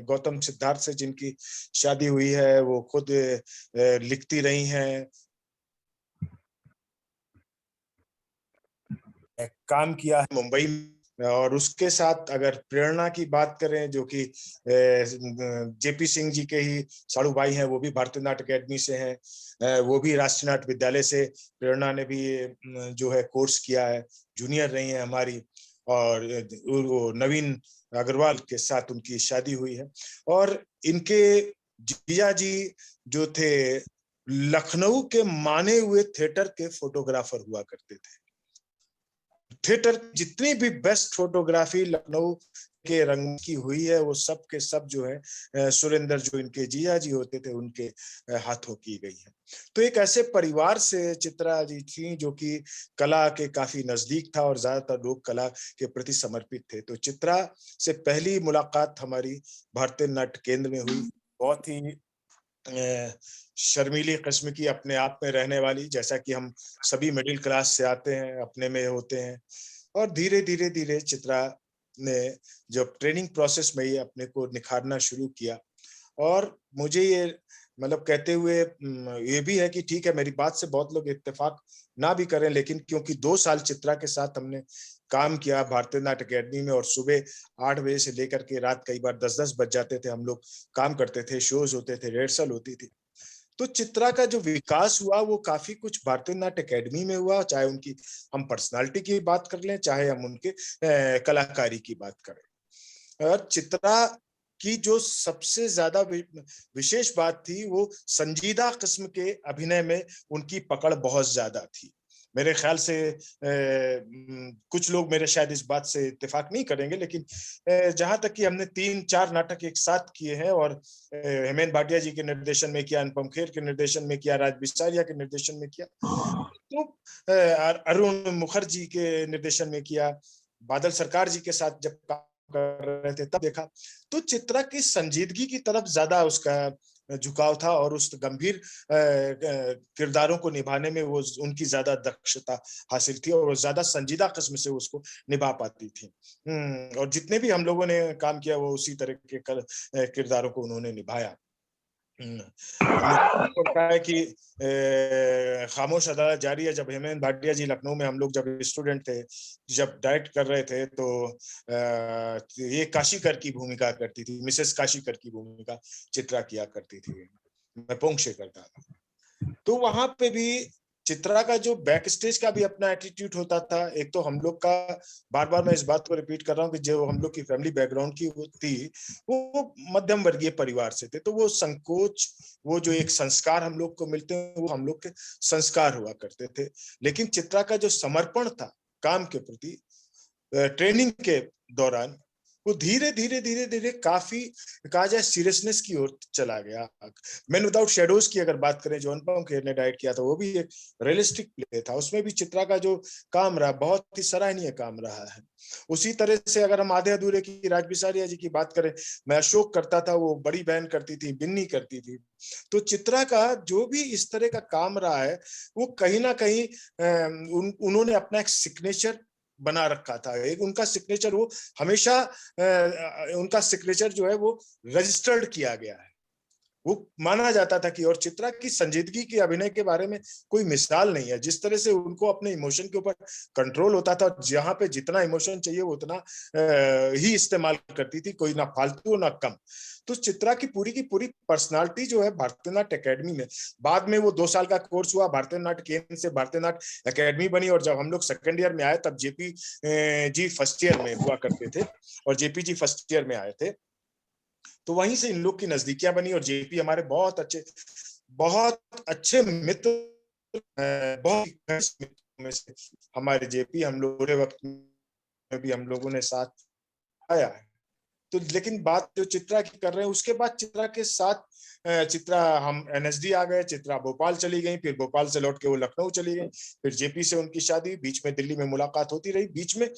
गौतम सिद्धार्थ से जिनकी शादी हुई है, वो खुद लिखती रही हैं, काम किया है मुंबई में। और उसके साथ अगर प्रेरणा की बात करें, जो कि जेपी सिंह जी के ही साड़ू भाई हैं, वो भी भारतीय नाट्य अकेडमी से हैं, वो भी राष्ट्रीय नाट्य विद्यालय से प्रेरणा ने भी जो है कोर्स किया है, जूनियर रही है हमारी। और वो नवीन अग्रवाल के साथ उनकी शादी हुई है। और इनके जीजा जी जो थे, लखनऊ के माने हुए थिएटर के फोटोग्राफर हुआ करते थे। थिएटर जितनी भी बेस्ट फोटोग्राफी लखनऊ के रंग की हुई है, वो सब के सब जो है सुरेंद्र, जो इनके जिया जी होते थे, उनके हाथों की गई है। तो एक ऐसे परिवार से चित्रा जी थी जो कि कला के काफी नजदीक था और ज्यादातर लोग कला के प्रति समर्पित थे। तो चित्रा से पहली मुलाकात हमारी भारतीय नाट्य केंद्र में हुई। बहुत ही शर्मीली किस्म की, अपने आप में रहने वाली, जैसा कि हम सभी मिडिल क्लास से आते हैं, अपने में होते हैं। और धीरे धीरे धीरे चित्रा ने जब ट्रेनिंग प्रोसेस में ही अपने को निखारना शुरू किया। और मुझे ये मतलब कहते हुए ये भी है कि ठीक है, मेरी बात से बहुत लोग इत्तेफाक ना भी करें, लेकिन क्योंकि 2 साल चित्रा के साथ हमने काम किया भारतीय नाट्य अकेडमी में, और सुबह 8 बजे से लेकर के रात कई बार 10-10 बज जाते थे, हम लोग काम करते थे, शोज होते थे, रिहर्सल होती थी। तो चित्रा का जो विकास हुआ वो काफी कुछ भारतीय नाट्य अकेडमी में हुआ, चाहे उनकी हम पर्सनालिटी की बात कर लें, चाहे हम उनके कलाकारी की बात करें। और चित्रा की जो सबसे ज्यादा विशेष बात थी वो संजीदा किस्म के अभिनय में उनकी पकड़ बहुत ज्यादा थी। मेरे ख्याल से कुछ लोग मेरे शायद इस बात से इत्तेफाक नहीं करेंगे, लेकिन जहां तक कि हमने 3-4 नाटक एक साथ किए हैं और हेमेन भाटिया जी के निर्देशन में किया, अनुपम खेर के निर्देशन में किया, राज बिसारिया के निर्देशन में किया, तो अरुण मुखर्जी के निर्देशन में किया, बादल सरकार जी के साथ जब काम कर रहे थे तब देखा, तो चित्रा की संजीदगी की तरफ ज्यादा उसका झुकाव था और उस गंभीर किरदारों को निभाने में वो उनकी ज्यादा दक्षता हासिल थी और वो ज्यादा संजीदा किस्म से उसको निभा पाती थी। और जितने भी हम लोगों ने काम किया वो उसी तरह के किरदारों को उन्होंने निभाया। मुझे लगता है कि खामोश अदालत जारी है, जब हेमेन भाटिया जी लखनऊ में हम लोग जब स्टूडेंट थे, जब डायरेक्ट कर रहे थे, तो ये काशीकर की भूमिका करती थी, मिसेस काशीकर की भूमिका चित्रा किया करती थी, मैं पोंक्षे करता था। तो वहां पे भी चित्रा का जो बैक स्टेज का भी अपना एटीट्यूड होता था। एक तो हम लोग का, बार बार मैं इस बात को रिपीट कर रहा हूँ कि जो हम लोग की फैमिली बैकग्राउंड की थी वो मध्यम वर्गीय परिवार से थे, तो वो संकोच, वो जो एक संस्कार हम लोग को मिलते हैं वो हम लोग के संस्कार हुआ करते थे। लेकिन चित्रा का जो समर्पण था काम के प्रति ट्रेनिंग के दौरान, वो धीरे धीरे धीरे धीरे काफी कहा जाए सीरियसनेस की ओर चला गया। मैन विदाउट शेडोज की अगर बात करें जो अनुपम खेर ने डायरेक्ट किया था, वो भी एक रियलिस्टिक प्ले था, उसमें भी चित्रा का जो काम रहा बहुत ही सराहनीय काम रहा है। उसी तरह से अगर हम आधे अधूरे की राज बिसारिया जी की बात करें, मैं अशोक करता था, वो बड़ी बहन करती थी, बिन्नी करती थी। तो चित्रा का जो भी इस तरह का काम रहा है वो कहीं ना कहीं उन्होंने अपना एक सिग्नेचर बना रखा था। एक उनका सिग्नेचर, वो हमेशा उनका सिग्नेचर जो है वो रजिस्टर्ड किया गया है, वो माना जाता था कि, और चित्रा की संजीदगी के अभिनय के बारे में कोई मिसाल नहीं है। जिस तरह से उनको अपने इमोशन के ऊपर कंट्रोल होता था, जहां पे जितना इमोशन चाहिए वो उतना ही इस्तेमाल करती थी, कोई ना फालतू ना कम। तो चित्रा की पूरी पर्सनालिटी जो है भारतीय नाट्य अकेडमी में, बाद में वो 2 साल का कोर्स हुआ, भारतीय नाट्य केंद्र से भारतीय नाट्य अकेडमी बनी, और जब हम लोग सेकेंड ईयर में आए तब जेपी जी फर्स्ट ईयर में हुआ करते थे और जेपी जी फर्स्ट ईयर में आए थे, तो वहीं से इन लोग की नजदीकियां बनी। और जेपी हमारे बहुत अच्छे मित्र, बहुत में से हमारे जेपी, हम लोग पूरे वक्त में भी हम लोगों ने साथ आया है। तो लेकिन बात जो चित्रा की कर रहे हैं, उसके बाद चित्रा के साथ चित्रा हम एनएसडी आ गए, चित्रा भोपाल चली गई, फिर भोपाल से लौट के वो लखनऊ चली गई, फिर जेपी से उनकी शादी, बीच में दिल्ली में मुलाकात होती रही। बीच में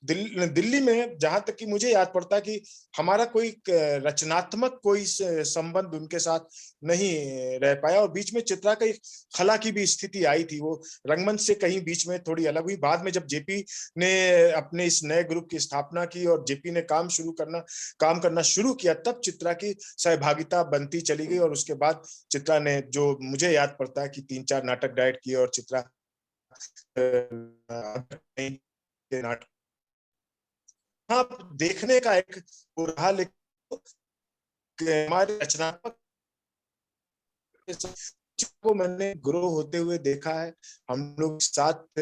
दिल्ली में जहां तक कि मुझे याद पड़ता है कि हमारा कोई रचनात्मक कोई संबंध उनके साथ नहीं रह पाया, और बीच में चित्रा का खला की भी स्थिति आई थी, वो रंगमंच से कहीं बीच में थोड़ी अलग हुई। बाद में जब जेपी ने अपने इस नए ग्रुप की स्थापना की और जेपी ने काम करना शुरू किया, तब चित्रा की सहभागिता बनती चली गई। और उसके बाद चित्रा ने, जो मुझे याद पड़ता है कि 3-4 नाटक डायरेक्ट किए, और चित्रा नाटक हाँ देखने का एक रहा, लेकिन हमारे रचनात्मक को मैंने ग्रो होते हुए देखा है। हम लोग साथ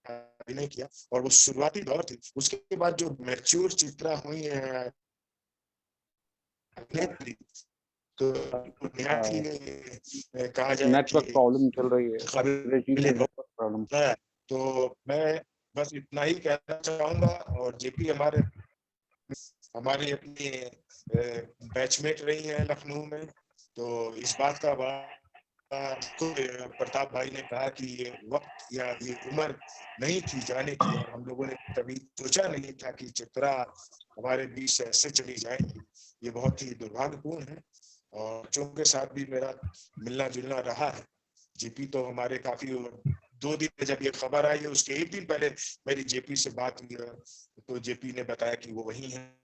अभिनय किया, और वो शुरुआती दौर थी। उसके बाद जो मैच्योर चित्रा हुई है तो कहा जाए नेटवर्क प्रॉब्लम चल रही है, प्रॉब्लम है। तो मैं बस इतना ही कहना चाहूंगा। और जेपी हमारी अपनी बैचमेट रही है लखनऊ में, तो इस बात का प्रताप भाई ने कहा कि ये वक्त या ये उम्र नहीं थी जाने की, और हम लोगों ने कभी सोचा नहीं था कि चित्रा हमारे बीच से ऐसे चली जाएंगी। ये बहुत ही दुर्भाग्यपूर्ण है, और बच्चों के साथ भी मेरा मिलना जुलना रहा है। जेपी तो हमारे काफी 2 दिन में जब ये खबर आई है उसके 1 दिन पहले मेरी जेपी से बात हुई, तो जेपी ने बताया कि वो वही है,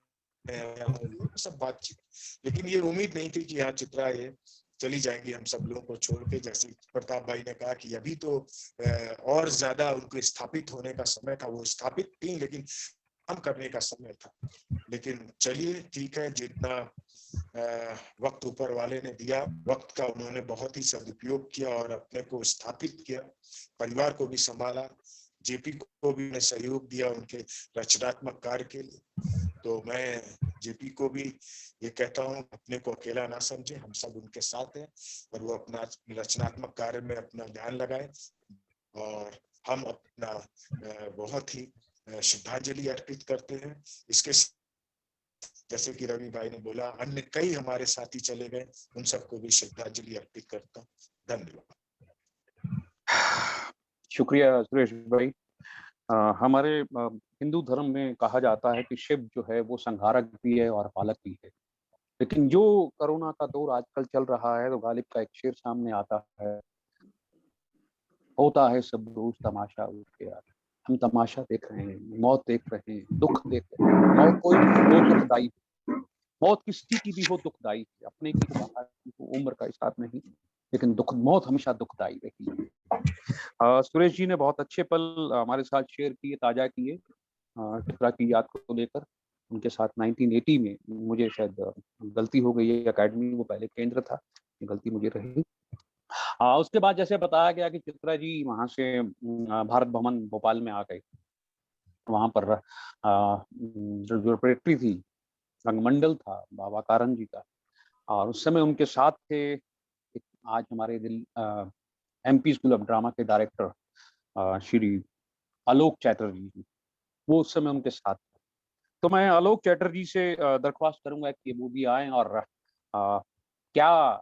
सब बातचीत। लेकिन ये उम्मीद नहीं थी कि यहाँ चित्रा ये चली जाएंगी हम सब लोगों को छोड़ के। जैसे प्रताप भाई ने कहा कि अभी तो और ज्यादा उनको स्थापित होने का समय था, वो स्थापित थी, लेकिन काम करने का समय था। लेकिन चलिए ठीक है, जितना वक्त ऊपर वाले ने दिया, वक्त का उन्होंने बहुत ही सदुपयोग किया और अपने को स्थापित किया, परिवार को भी संभाला, जेपी को भी उन्हें सहयोग दिया उनके रचनात्मक कार्य के लिए। तो मैं जेपी को भी ये कहता हूँ, अपने को अकेला ना समझे, हम सब उनके साथ हैं और वो अपना रचनात्मक कार्य में अपना ध्यान लगाए। और हम अपना बहुत ही श्रद्धांजलि अर्पित करते हैं। इसके जैसे कि रवि भाई ने बोला, अन्य कई हमारे साथी चले गए, उन सबको भी श्रद्धांजलि अर्पित करता हूँ। धन्यवाद। शुक्रिया सुरेश भाई। हमारे हिंदू धर्म में कहा जाता है कि शिव जो है वो संहारक भी है और पालक भी है, लेकिन जो कोरोना का दौर आजकल चल रहा है तो गालिब का एक शेर सामने आता है, होता है सब रोज तमाशा उठ के यार। हम तमाशा देख रहे हैं, मौत देख रहे हैं, दुख देख रहे हैं। मौत कोई भी हो दुखदाई, मौत किसी की भी हो दुखदाई, अपने की हो बाहर की हो, उम्र का हिसाब नहीं, लेकिन मौत हमेशा दुखदाई रही है। सुरेश जी ने बहुत अच्छे पल हमारे साथ शेयर किए, ताजा किए चित्रा की याद को लेकर। उनके साथ 1980 में, मुझे शायद गलती हो गई है, एकेडमी वो पहले केंद्र था, गलती मुझे रही। उसके बाद जैसे बताया गया कि चित्रा जी वहां से भारत भवन भोपाल में आ गए। वहां पर जो रेपरेटरी थी, रंगमंडल था बाबा कारण जी का, और उस समय उनके साथ थे आज हमारे MP स्कूल ऑफ ड्रामा के डायरेक्टर श्री आलोक चैटर्जी जी, वो उस समय उनके साथ थे। तो मैं आलोक चैटर्जी से दरख्वास्त करूंगा कि वो भी आए और क्या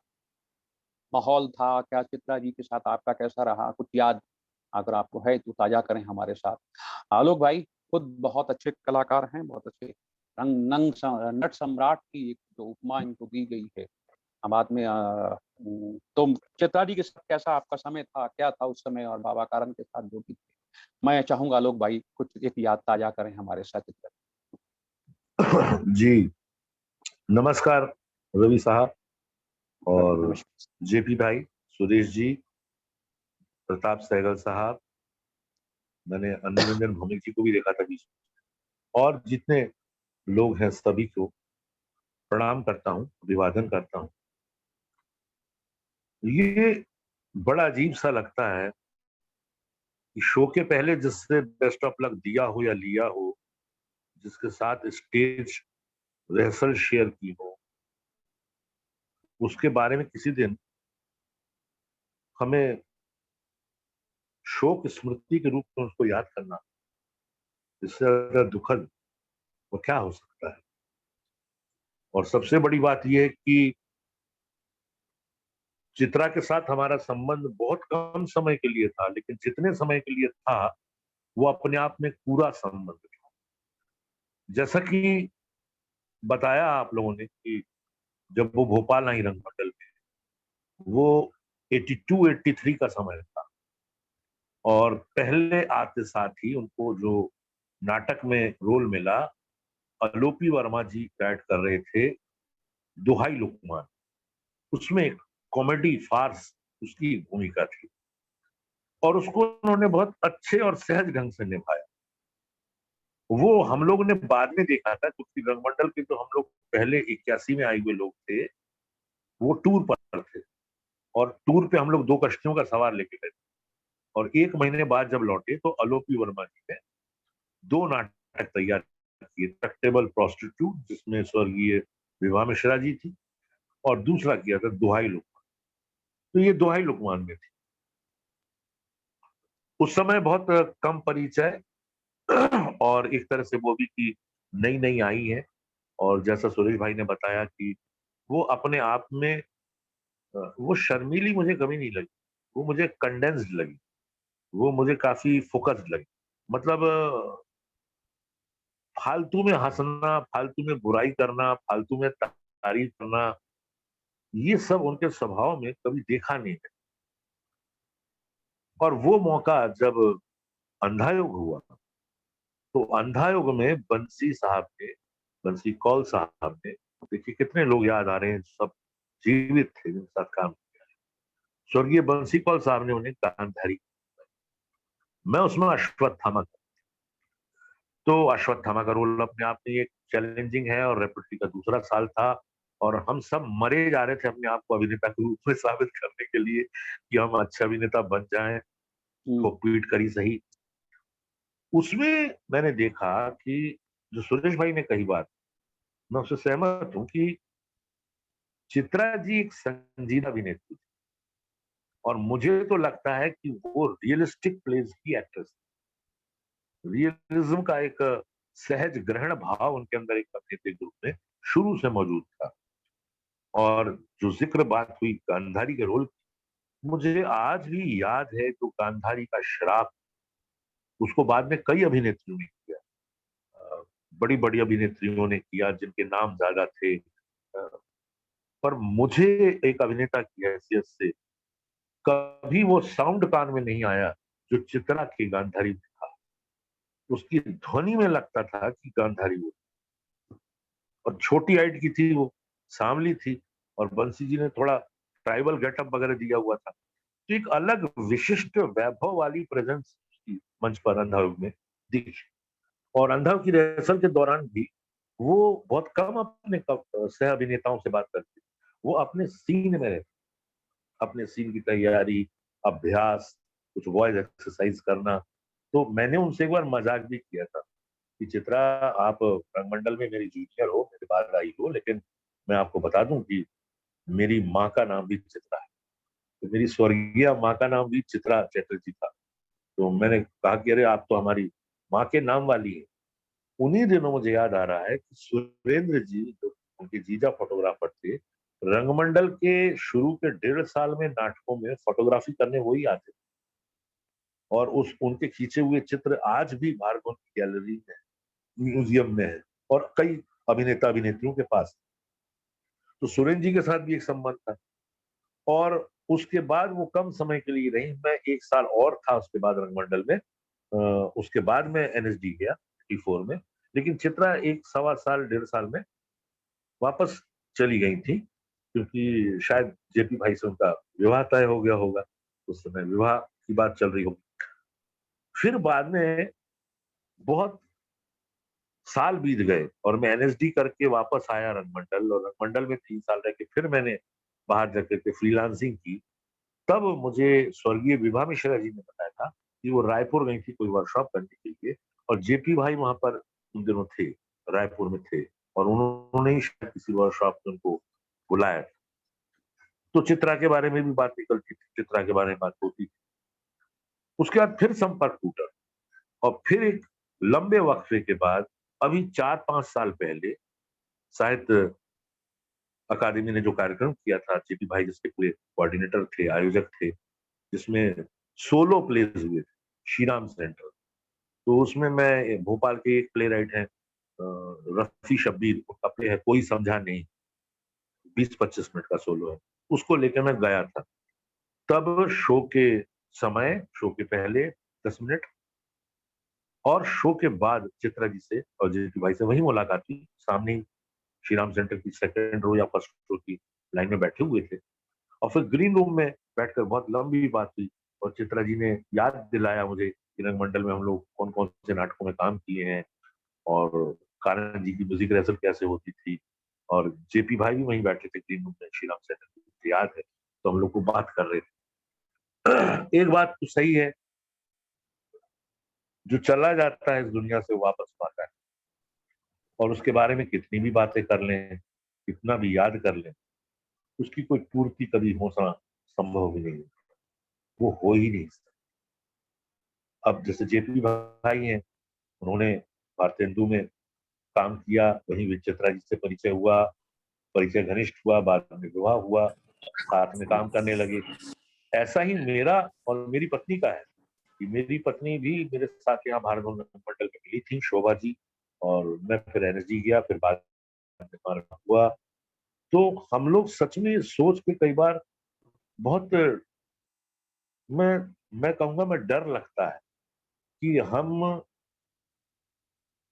माहौल था, क्या चित्रा जी के साथ आपका कैसा रहा, कुछ याद अगर आपको है तो ताजा करें हमारे साथ। आलोक भाई खुद बहुत अच्छे कलाकार हैं, बहुत अच्छे नट सम्राट की एक जो उपमा इनको दी गई है बाद में। तो चित्रा जी के साथ कैसा आपका समय था, क्या था उस समय, और बाबा कारण के साथ जो भी थे, मैं चाहूंगा आलोक भाई कुछ एक याद ताजा करें हमारे साथ चित्रा जी। नमस्कार रवि साहब और जेपी भाई, सुरेश जी, प्रताप सहगल साहब, मैंने निरंजन भौमिक जी को भी देखा था बीच में, और जितने लोग हैं सभी को प्रणाम करता हूँ, अभिवादन करता हूँ। ये बड़ा अजीब सा लगता है कि शो के पहले जिससे बेस्ट ऑफ लक दिया हो या लिया हो, जिसके साथ स्टेज रिहर्सल शेयर की हो, उसके बारे में किसी दिन हमें शोक स्मृति के रूप में उसको याद करना, इससे ज्यादा दुखद वो क्या हो सकता है। और सबसे बड़ी बात यह है कि चित्रा के साथ हमारा संबंध बहुत कम समय के लिए था, लेकिन जितने समय के लिए था वो अपने आप में पूरा संबंध था। जैसा कि बताया आप लोगों ने कि जब वो भोपाल आई रंगमंडल में, वो 82-83 का समय था, और पहले आते साथ ही उनको जो नाटक में रोल मिला, अलोपी वर्मा जी गाइड कर रहे थे दुहाई लुकमान, उसमें एक कॉमेडी फार्स उसकी भूमिका थी, और उसको उन्होंने बहुत अच्छे और सहज ढंग से निभाया। वो हम लोग ने बाद में देखा था, क्योंकि रंगमंडल के तो हम लोग पहले 81 में आए हुए लोग थे, वो टूर पर थे, और टूर पे हम लोग 2 कश्तियों का सवार लेके गए, और 1 महीने बाद जब लौटे तो अलोपी वर्मा जी ने 2 नाटक तैयार किए। ट्रैक्टेबल प्रोस्टिट्यूट, जिसमें स्वर्गीय विभा मिश्रा जी थी, और दूसरा किया था दुहाई लुकमान। तो ये दुहाई लुकमान में थी। उस समय बहुत कम परिचय, और एक तरह से वो भी कि नई नई आई है, और जैसा सुरेश भाई ने बताया कि वो अपने आप में वो शर्मीली मुझे कभी नहीं लगी, वो मुझे कंडेंस्ड लगी, वो मुझे काफी फोकस्ड लगी। मतलब फालतू में हंसना, फालतू में बुराई करना, फालतू में तारीफ करना, ये सब उनके स्वभाव में कभी देखा नहीं है। और वो मौका जब अंधायोग हुआ, तो अंधायोग में बंसी साहब ने, बंसी कौल साहब ने, देखिए कितने लोग याद आ रहे हैं, सब जीवित थे जिनके साथ काम किया। स्वर्गीय बंसी कौल साहब ने उन्हें गांधारी, मैं उसमें अश्वत्थामा था। तो अश्वत्थामा का रोल अपने आप में एक चैलेंजिंग है और रेपटरी का दूसरा साल था और हम सब मरे जा रहे थे अपने आप को अभिनेता के रूप में साबित करने के लिए कि हम अच्छे अभिनेता बन जाएं, हम्म, तो पीट करी सही। उसमें मैंने देखा कि जो सुरेश भाई ने कही बात, मैं उससे सहमत हूं कि चित्रा जी एक संजीदा अभिनेत्री थी और मुझे तो लगता है कि वो रियलिस्टिक प्लेस की एक्ट्रेस, रियलिज्म का एक सहज ग्रहण भाव उनके अंदर एक अभिनेत्री के रूप में शुरू से मौजूद था। और जो जिक्र बात हुई गांधारी के रोल की, मुझे आज भी याद है जो गांधारी का श्राप उसको बाद में कई अभिनेत्रियों ने किया, बड़ी बड़ी अभिनेत्रियों ने किया जिनके नाम ज्यादा थे, पर मुझे एक अभिनेता की हैसियत से कभी वो साउंड कान में नहीं आया जो चित्रा की गांधारी में था। उसकी ध्वनि में लगता था कि गांधारी वो, और छोटी हाइट की थी वो, सांवली थी और बंसी जी ने थोड़ा ट्राइबल गेटअप वगैरह दिया हुआ था, तो एक अलग विशिष्ट वैभव वाली प्रेजेंस उसकी मंच पर अंधाव में दिखी। और अंधाव की रिहर्सल के दौरान भी वो बहुत कम अपने सह अभिनेताओं से बात करती, वो अपने सीन में रहती, अपने सीन की तैयारी, अभ्यास, कुछ वॉइस एक्सरसाइज करना। तो मैंने उनसे एक बार मजाक भी किया था कि चित्रा आप रंगमंडल में मेरी जूनियर हो, मेरे बाद आई हो, लेकिन मैं आपको बता दूं कि मेरी माँ का नाम भी चित्रा है, तो मेरी स्वर्गीय माँ का नाम भी चित्रा चैटर्जी था। तो मैंने कहा कि अरे आप तो हमारी माँ के नाम वाली है। उन्हीं दिनों मुझे याद आ रहा है कि सुरेंद्र जी जो उनके जीजा फोटोग्राफर थे, रंगमंडल के शुरू के 1.5 साल में नाटकों में फोटोग्राफी करने वही आते थे और उस उनके खींचे हुए चित्र आज भी भार्गव की गैलरी में, म्यूजियम में है और कई अभिनेता अभिनेत्रियों के पास। तो सुरेंद्र जी के साथ भी एक संबंध था और उसके बाद वो कम समय के लिए रही, मैं 1 साल और था उसके बाद रंगमंडल में। उसके बाद मैं एनएसडी गया 84 में, लेकिन चित्रा 1 सवा साल 1.5 साल में वापस चली गई थी क्योंकि शायद जेपी भाई से उनका विवाह तय हो गया होगा, उस समय विवाह की बात चल रही होगी। फिर बाद में बहुत साल बीत गए और मैं एनएसडी करके वापस आया रंगमंडल, और रंगमंडल में 3 साल रह के फिर मैंने बाहर जाकर के फ्रीलांसिंग की। तब मुझे स्वर्गीय विभा मिश्रा जी ने बताया था कि वो रायपुर गई थी कोई वर्कशॉप करने के लिए और जेपी भाई वहां पर उन दिनों थे, रायपुर में थे, और उन्होंने ही शायद किसी वर्कशॉप में उनको बुलाया। तो चित्रा के बारे में भी बात निकलती थी, चित्रा के बारे में बात होती थी। उसके बाद फिर संपर्क टूटा और फिर एक लंबे वक्फे के बाद अभी 4-5 साल पहले साहित्य अकादमी ने जो कार्यक्रम किया था, जेपी भाई जिसके पूरे कोऑर्डिनेटर थे, आयोजक थे, जिसमें सोलो प्लेज हुए थे, श्रीराम सेंटर। तो उसमें मैं, भोपाल के एक प्ले राइट हैं रफी शब्बीर, उनका प्ले है कोई समझा नहीं, 20-25 मिनट का सोलो है, उसको लेकर मैं गया था। तब शो के समय, शो के पहले 10 मिनट और शो के बाद चित्रा जी से और जेपी भाई से वही मुलाकात हुई, सामने ही श्रीराम सेंटर की सेकंड रो या फर्स्ट रो की लाइन में बैठे हुए थे और फिर ग्रीन रूम में बैठकर बहुत लंबी बात हुई और चित्रा जी ने याद दिलाया मुझे कि रंगमंडल में हम लोग कौन कौन से नाटकों में काम किए हैं और कारण जी की म्यूजिक रिहर्सल कैसे होती थी, और जेपी भाई भी वहीं बैठे थे ग्रीन रूम में श्रीराम सेंटर, मुझे याद है। तो हम लोग को बात कर रहे थे। एक बात तो सही है, जो चला जाता है इस दुनिया से वो वापस आता है, और उसके बारे में कितनी भी बातें कर लें, कितना भी याद कर लें, उसकी कोई पूर्ति कभी होना संभव ही नहीं है, वो हो ही नहीं सकता। अब जैसे जेपी भाई हैं, उन्होंने भारतेंदु में काम किया, वहीं विचित्रा जी से परिचय हुआ, परिचय घनिष्ठ हुआ, बाद में विवाह हुआ, साथ में काम करने लगे। ऐसा ही मेरा और मेरी पत्नी का है कि मेरी पत्नी भी मेरे साथ यहाँ भारत मंडल में मिली थी, शोभा जी, और मैं फिर एनएसडी गया, फिर बाद में हमारा हुआ। तो हम लोग सच में सोच के कई बार बहुत, मैं मैं कहूंगा मैं डर लगता है कि हम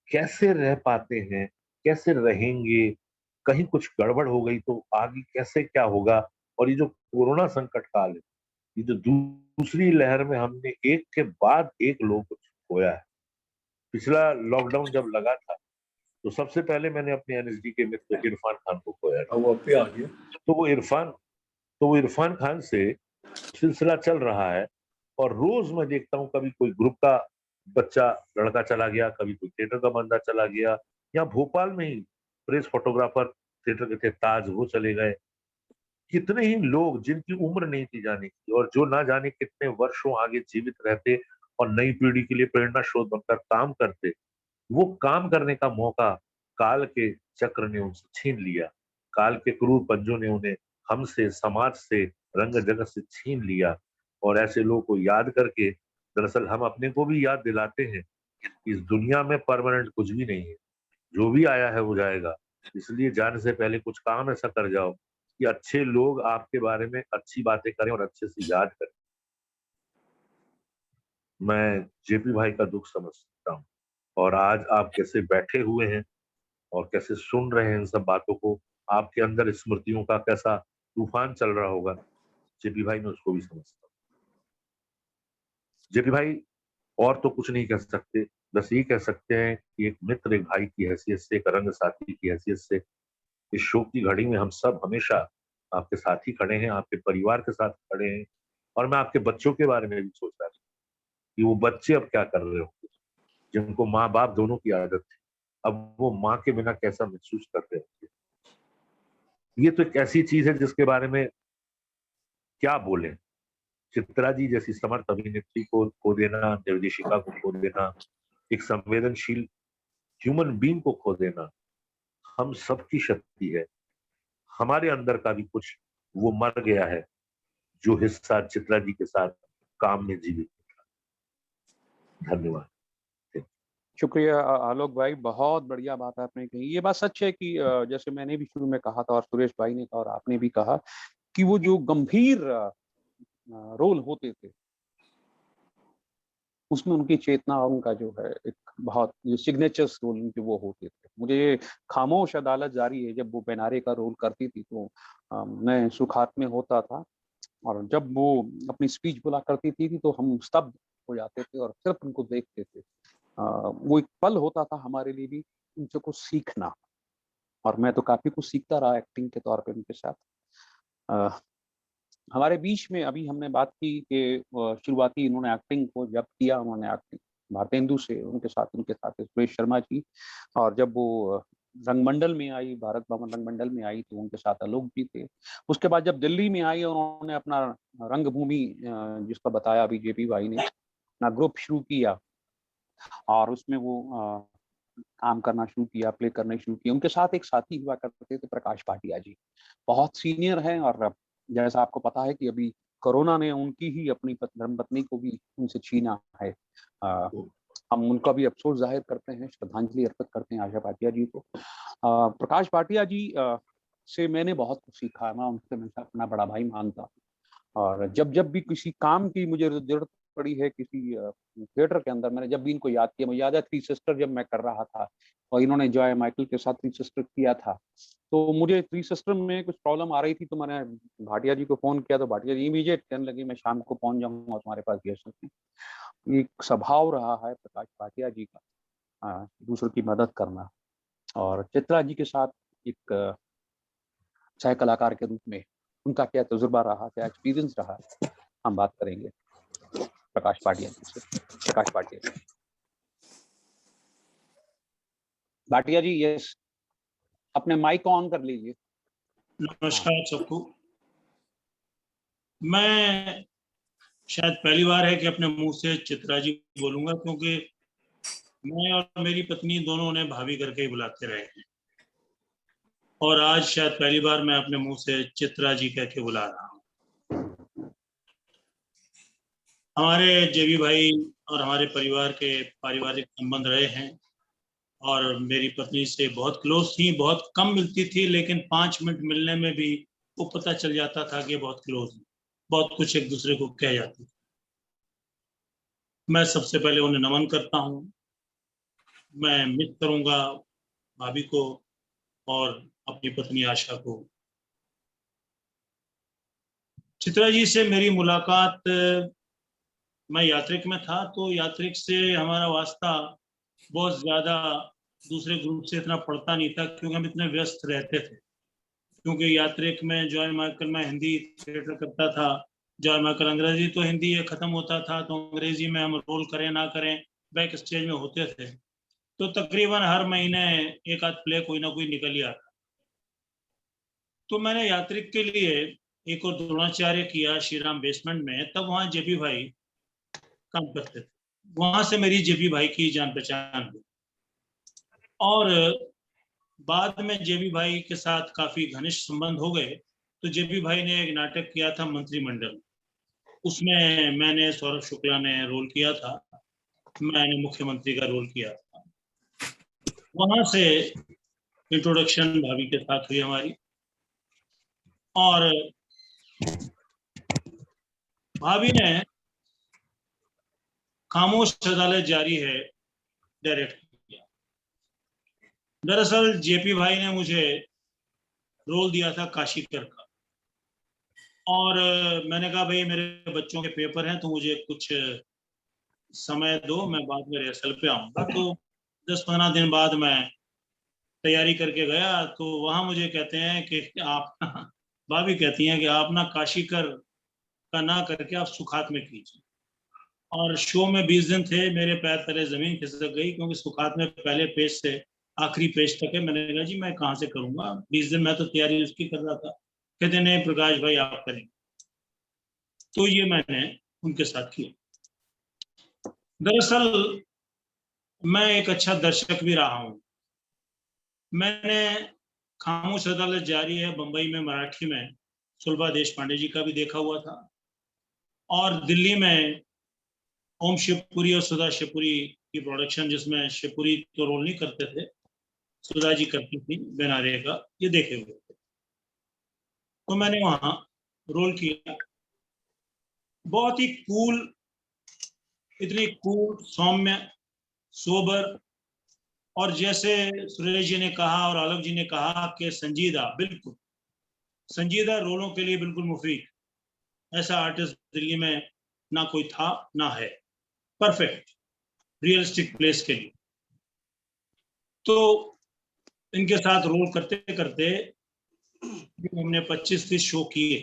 कैसे रह पाते हैं, कैसे रहेंगे, कहीं कुछ गड़बड़ हो गई तो आगे कैसे क्या होगा। और ये जो कोरोना संकट काल है, ये जो दूसरी लहर में हमने एक के बाद एक लोग को खोया है, पिछला लॉकडाउन जब लगा था तो सबसे पहले मैंने अपने एनएसडी के मित्र इरफान खान को खोया था। वो पे आ गया। तो वो इरफान खान से सिलसिला चल रहा है और रोज मैं देखता हूँ कभी कोई ग्रुप का बच्चा लड़का चला गया, कभी कोई थिएटर का बंदा चला गया, या भोपाल में ही प्रेस फोटोग्राफर थिएटर के थे ताज, वो चले गए। कितने ही लोग जिनकी उम्र नहीं थी जाने की और जो ना जाने कितने वर्षों आगे जीवित रहते और नई पीढ़ी के लिए प्रेरणा स्रोत बनकर काम करते, वो काम करने का मौका काल के चक्र ने उनसे छीन लिया। काल के क्रूर पंजों ने उन्हें हमसे, समाज से, रंग जगत से छीन लिया। और ऐसे लोगों को याद करके दरअसल हम अपने को भी याद दिलाते हैं कि इस दुनिया में परमानेंट कुछ भी नहीं है, जो भी आया है वो जाएगा। इसलिए जाने से पहले कुछ काम ऐसा कर जाओ कि अच्छे लोग आपके बारे में अच्छी बातें करें और अच्छे से याद करें। मैं जेपी भाई का दुख समझ सकता हूँ और आज आप कैसे बैठे हुए हैं और कैसे सुन रहे हैं इन सब बातों को, आपके अंदर स्मृतियों का कैसा तूफान चल रहा होगा, जेपी भाई मैं उसको भी समझता हूँ। जेपी भाई और तो कुछ नहीं कह सकते, बस ये कह सकते हैं कि एक मित्र, एक भाई की हैसियत से, एक रंग साथी की हैसियत से इस शोक की घड़ी में हम सब हमेशा आपके साथ ही खड़े हैं, आपके परिवार के साथ खड़े हैं। और मैं आपके बच्चों के बारे में भी सोच रहा था कि वो बच्चे अब क्या कर रहे होंगे, जिनको माँ बाप दोनों की आदत थी, अब वो माँ के बिना कैसा महसूस कर रहे होंगे। ये तो एक ऐसी चीज है जिसके बारे में क्या बोले। चित्रा जी जैसी समर्थ अभिनेत्री को खो देना, निर्देशिका को खो देना, एक संवेदनशील ह्यूमन बीइंग को खो देना हम सबकी शक्ति है। हमारे अंदर का भी कुछ वो मर गया है जो हिस्सा चित्रा जी के साथ काम में जीवित था। धन्यवाद। शुक्रिया आलोक भाई, बहुत बढ़िया बात आपने कही। ये बात सच है कि जैसे मैंने भी शुरू में कहा था और सुरेश भाई ने कहा और आपने भी कहा कि वो जो गंभीर रोल होते थे उसमें उनकी चेतना और उनका जो है एक बहुत जो सिग्नेचर्स रोल उनके वो होते थे। मुझे खामोश अदालत जारी है जब वो बेनारे का रोल करती थी तो मैं सुखात में होता था और जब वो अपनी स्पीच बोला करती थी तो हम स्तब्ध हो जाते थे और सिर्फ उनको देखते थे। वो एक पल होता था हमारे लिए भी उनसे कुछ सीखना, और मैं तो काफी कुछ सीखता रहा एक्टिंग के तौर पे उनके साथ। हमारे बीच में अभी हमने बात की कि शुरुआती इन्होंने एक्टिंग को जब किया, उन्होंने एक्टिंग भारतेंदु से उनके साथ सुरेश शर्मा जी, और जब वो रंगमंडल में आई, भारत भवन रंगमंडल में आई तो उनके साथ आलोक जी थे। उसके बाद जब दिल्ली में आई और उन्होंने अपना रंगभूमि जिसका बताया अभी जेपी भाई ने, अपना ग्रुप शुरू किया और उसमें वो काम करना शुरू किया, प्ले करना शुरू किया। उनके साथ एक साथी हुआ करते थे प्रकाश भाटिया जी, बहुत सीनियर हैं और जैसा आपको पता है कि अभी कोरोना ने उनकी ही अपनी धर्मपत्नी को भी उनसे छीना है। हम उनका भी अफसोस जाहिर करते हैं, श्रद्धांजलि अर्पित करते हैं आशा भाटिया जी को। प्रकाश भाटिया जी से मैंने बहुत कुछ सीखा। मैं उनसे हमेशा अपना बड़ा भाई मानता, और जब भी किसी काम की मुझे जरूरत पड़ी है किसी थिएटर के अंदर, मैंने जब भी इनको याद किया। मुझे याद है थ्री सिस्टर जब मैं कर रहा था और इन्होंने जॉय माइकल के साथ थ्री सिस्टर किया था, तो मुझे थ्री सिस्टर में कुछ प्रॉब्लम आ रही थी तो मैंने भाटिया जी को फोन किया तो भाटिया जी इमीडिएट कहने लगी मैं शाम को पहुंच जाऊंगा तुम्हारे पास गेस्ट में। एक स्वभाव रहा है प्रकाश भाटिया जी का, दूसरों की मदद करना। और चित्रा जी के साथ एक सह कलाकार के रूप में उनका क्या तजुर्बा रहा, क्या एक्सपीरियंस रहा, हम बात करेंगे प्रकाश भाटिया जी से। प्रकाश भाटिया जी, भाटिया जी यस, अपने माइक ऑन कर लीजिए। नमस्कार सबको। मैं शायद पहली बार है कि अपने मुंह से चित्रा जी बोलूंगा, क्योंकि मैं और मेरी पत्नी दोनों ने भाभी करके ही बुलाते रहे हैं, और आज शायद पहली बार मैं अपने मुंह से चित्रा जी कह के बुला रहा हूँ। हमारे जेबी भाई और हमारे परिवार के पारिवारिक संबंध रहे हैं और मेरी पत्नी से बहुत क्लोज थी, बहुत कम मिलती थी, लेकिन 5 मिनट मिलने में भी वो पता चल जाता था कि बहुत क्लोज है, बहुत कुछ एक दूसरे को कह जाते थे। मैं सबसे पहले उन्हें नमन करता हूँ। मैं मिस करूंगा भाभी को और अपनी पत्नी आशा को। चित्रा जी से मेरी मुलाकात, मैं यात्रिक में था तो यात्रिक से हमारा वास्ता बहुत ज्यादा दूसरे ग्रुप से इतना पढ़ता नहीं था, क्योंकि हम इतने व्यस्त रहते थे। क्योंकि यात्रिक में जॉय माइकल में हिंदी थिएटर करता था, जॉय माइकल अंग्रेजी, तो हिंदी ये खत्म होता था तो अंग्रेजी में हम रोल करें ना करें बैक स्टेज में होते थे। तो तकरीबन हर महीने एक आध प्ले कोई ना कोई निकल ही आता। तो मैंने यात्रिक के लिए एक और द्रोणाचार्य किया श्रीराम बेसमेंट में, तब वहाँ जेपी भाई काम करते थे। वहां से मेरी जेपी भाई की जान पहचान हुई। और बाद में जेपी भाई के साथ काफी घनिष्ठ संबंध हो गए। तो जेपी भाई ने एक नाटक किया था मंत्रिमंडल, उसमें मैंने सौरभ शुक्ला ने रोल किया था, मैंने मुख्यमंत्री का रोल किया था। वहां से इंट्रोडक्शन भाभी के साथ हुई हमारी, और भाभी ने खामोश अदालत जारी है डायरेक्ट किया। दरअसल जेपी भाई ने मुझे रोल दिया था काशीकर का, और मैंने कहा भाई मेरे बच्चों के पेपर हैं तो मुझे कुछ समय दो, मैं बाद में रिहर्सल पे आऊंगा। तो 10-15 दिन बाद मैं तैयारी करके गया, तो वहां मुझे कहते हैं कि आप भाभी कहती हैं कि आप ना काशीकर का ना करके आप सुखात में कीजिए। और शो में 20 दिन थे, मेरे पैर तले जमीन खिसक गई, क्योंकि सुखात में पहले पेज से आखिरी पेज तक है। मैंने कहा जी मैं कहाँ से करूंगा, 20 दिन मैं तो तैयारी उसकी कर रहा था। कहते नहीं प्रकाश भाई आप करेंगे। तो ये मैंने उनके साथ किया। दरअसल मैं एक अच्छा दर्शक भी रहा हूँ। मैंने खामोश अदालत जारी है बंबई में मराठी में सुलभा देशपांडे जी का भी देखा हुआ था, और दिल्ली में ओम शिवपुरी और सुधा शिवपुरी की प्रोडक्शन, जिसमें शिवपुरी तो रोल नहीं करते थे, सुधा जी करती थी बेनारे का, ये देखे हुए थे। तो मैंने वहां रोल किया। बहुत ही कूल, इतनी कूल, सौम्य, सोबर, और जैसे सुरेश जी ने कहा और आलोक जी ने कहा कि संजीदा, बिल्कुल संजीदा रोलों के लिए बिल्कुल मुफीद। ऐसा आर्टिस्ट दिल्ली में ना कोई था ना है, परफेक्ट रियलिस्टिक प्लेस के लिए। तो इनके साथ रोल करते करते हमने 25-30 शो किए।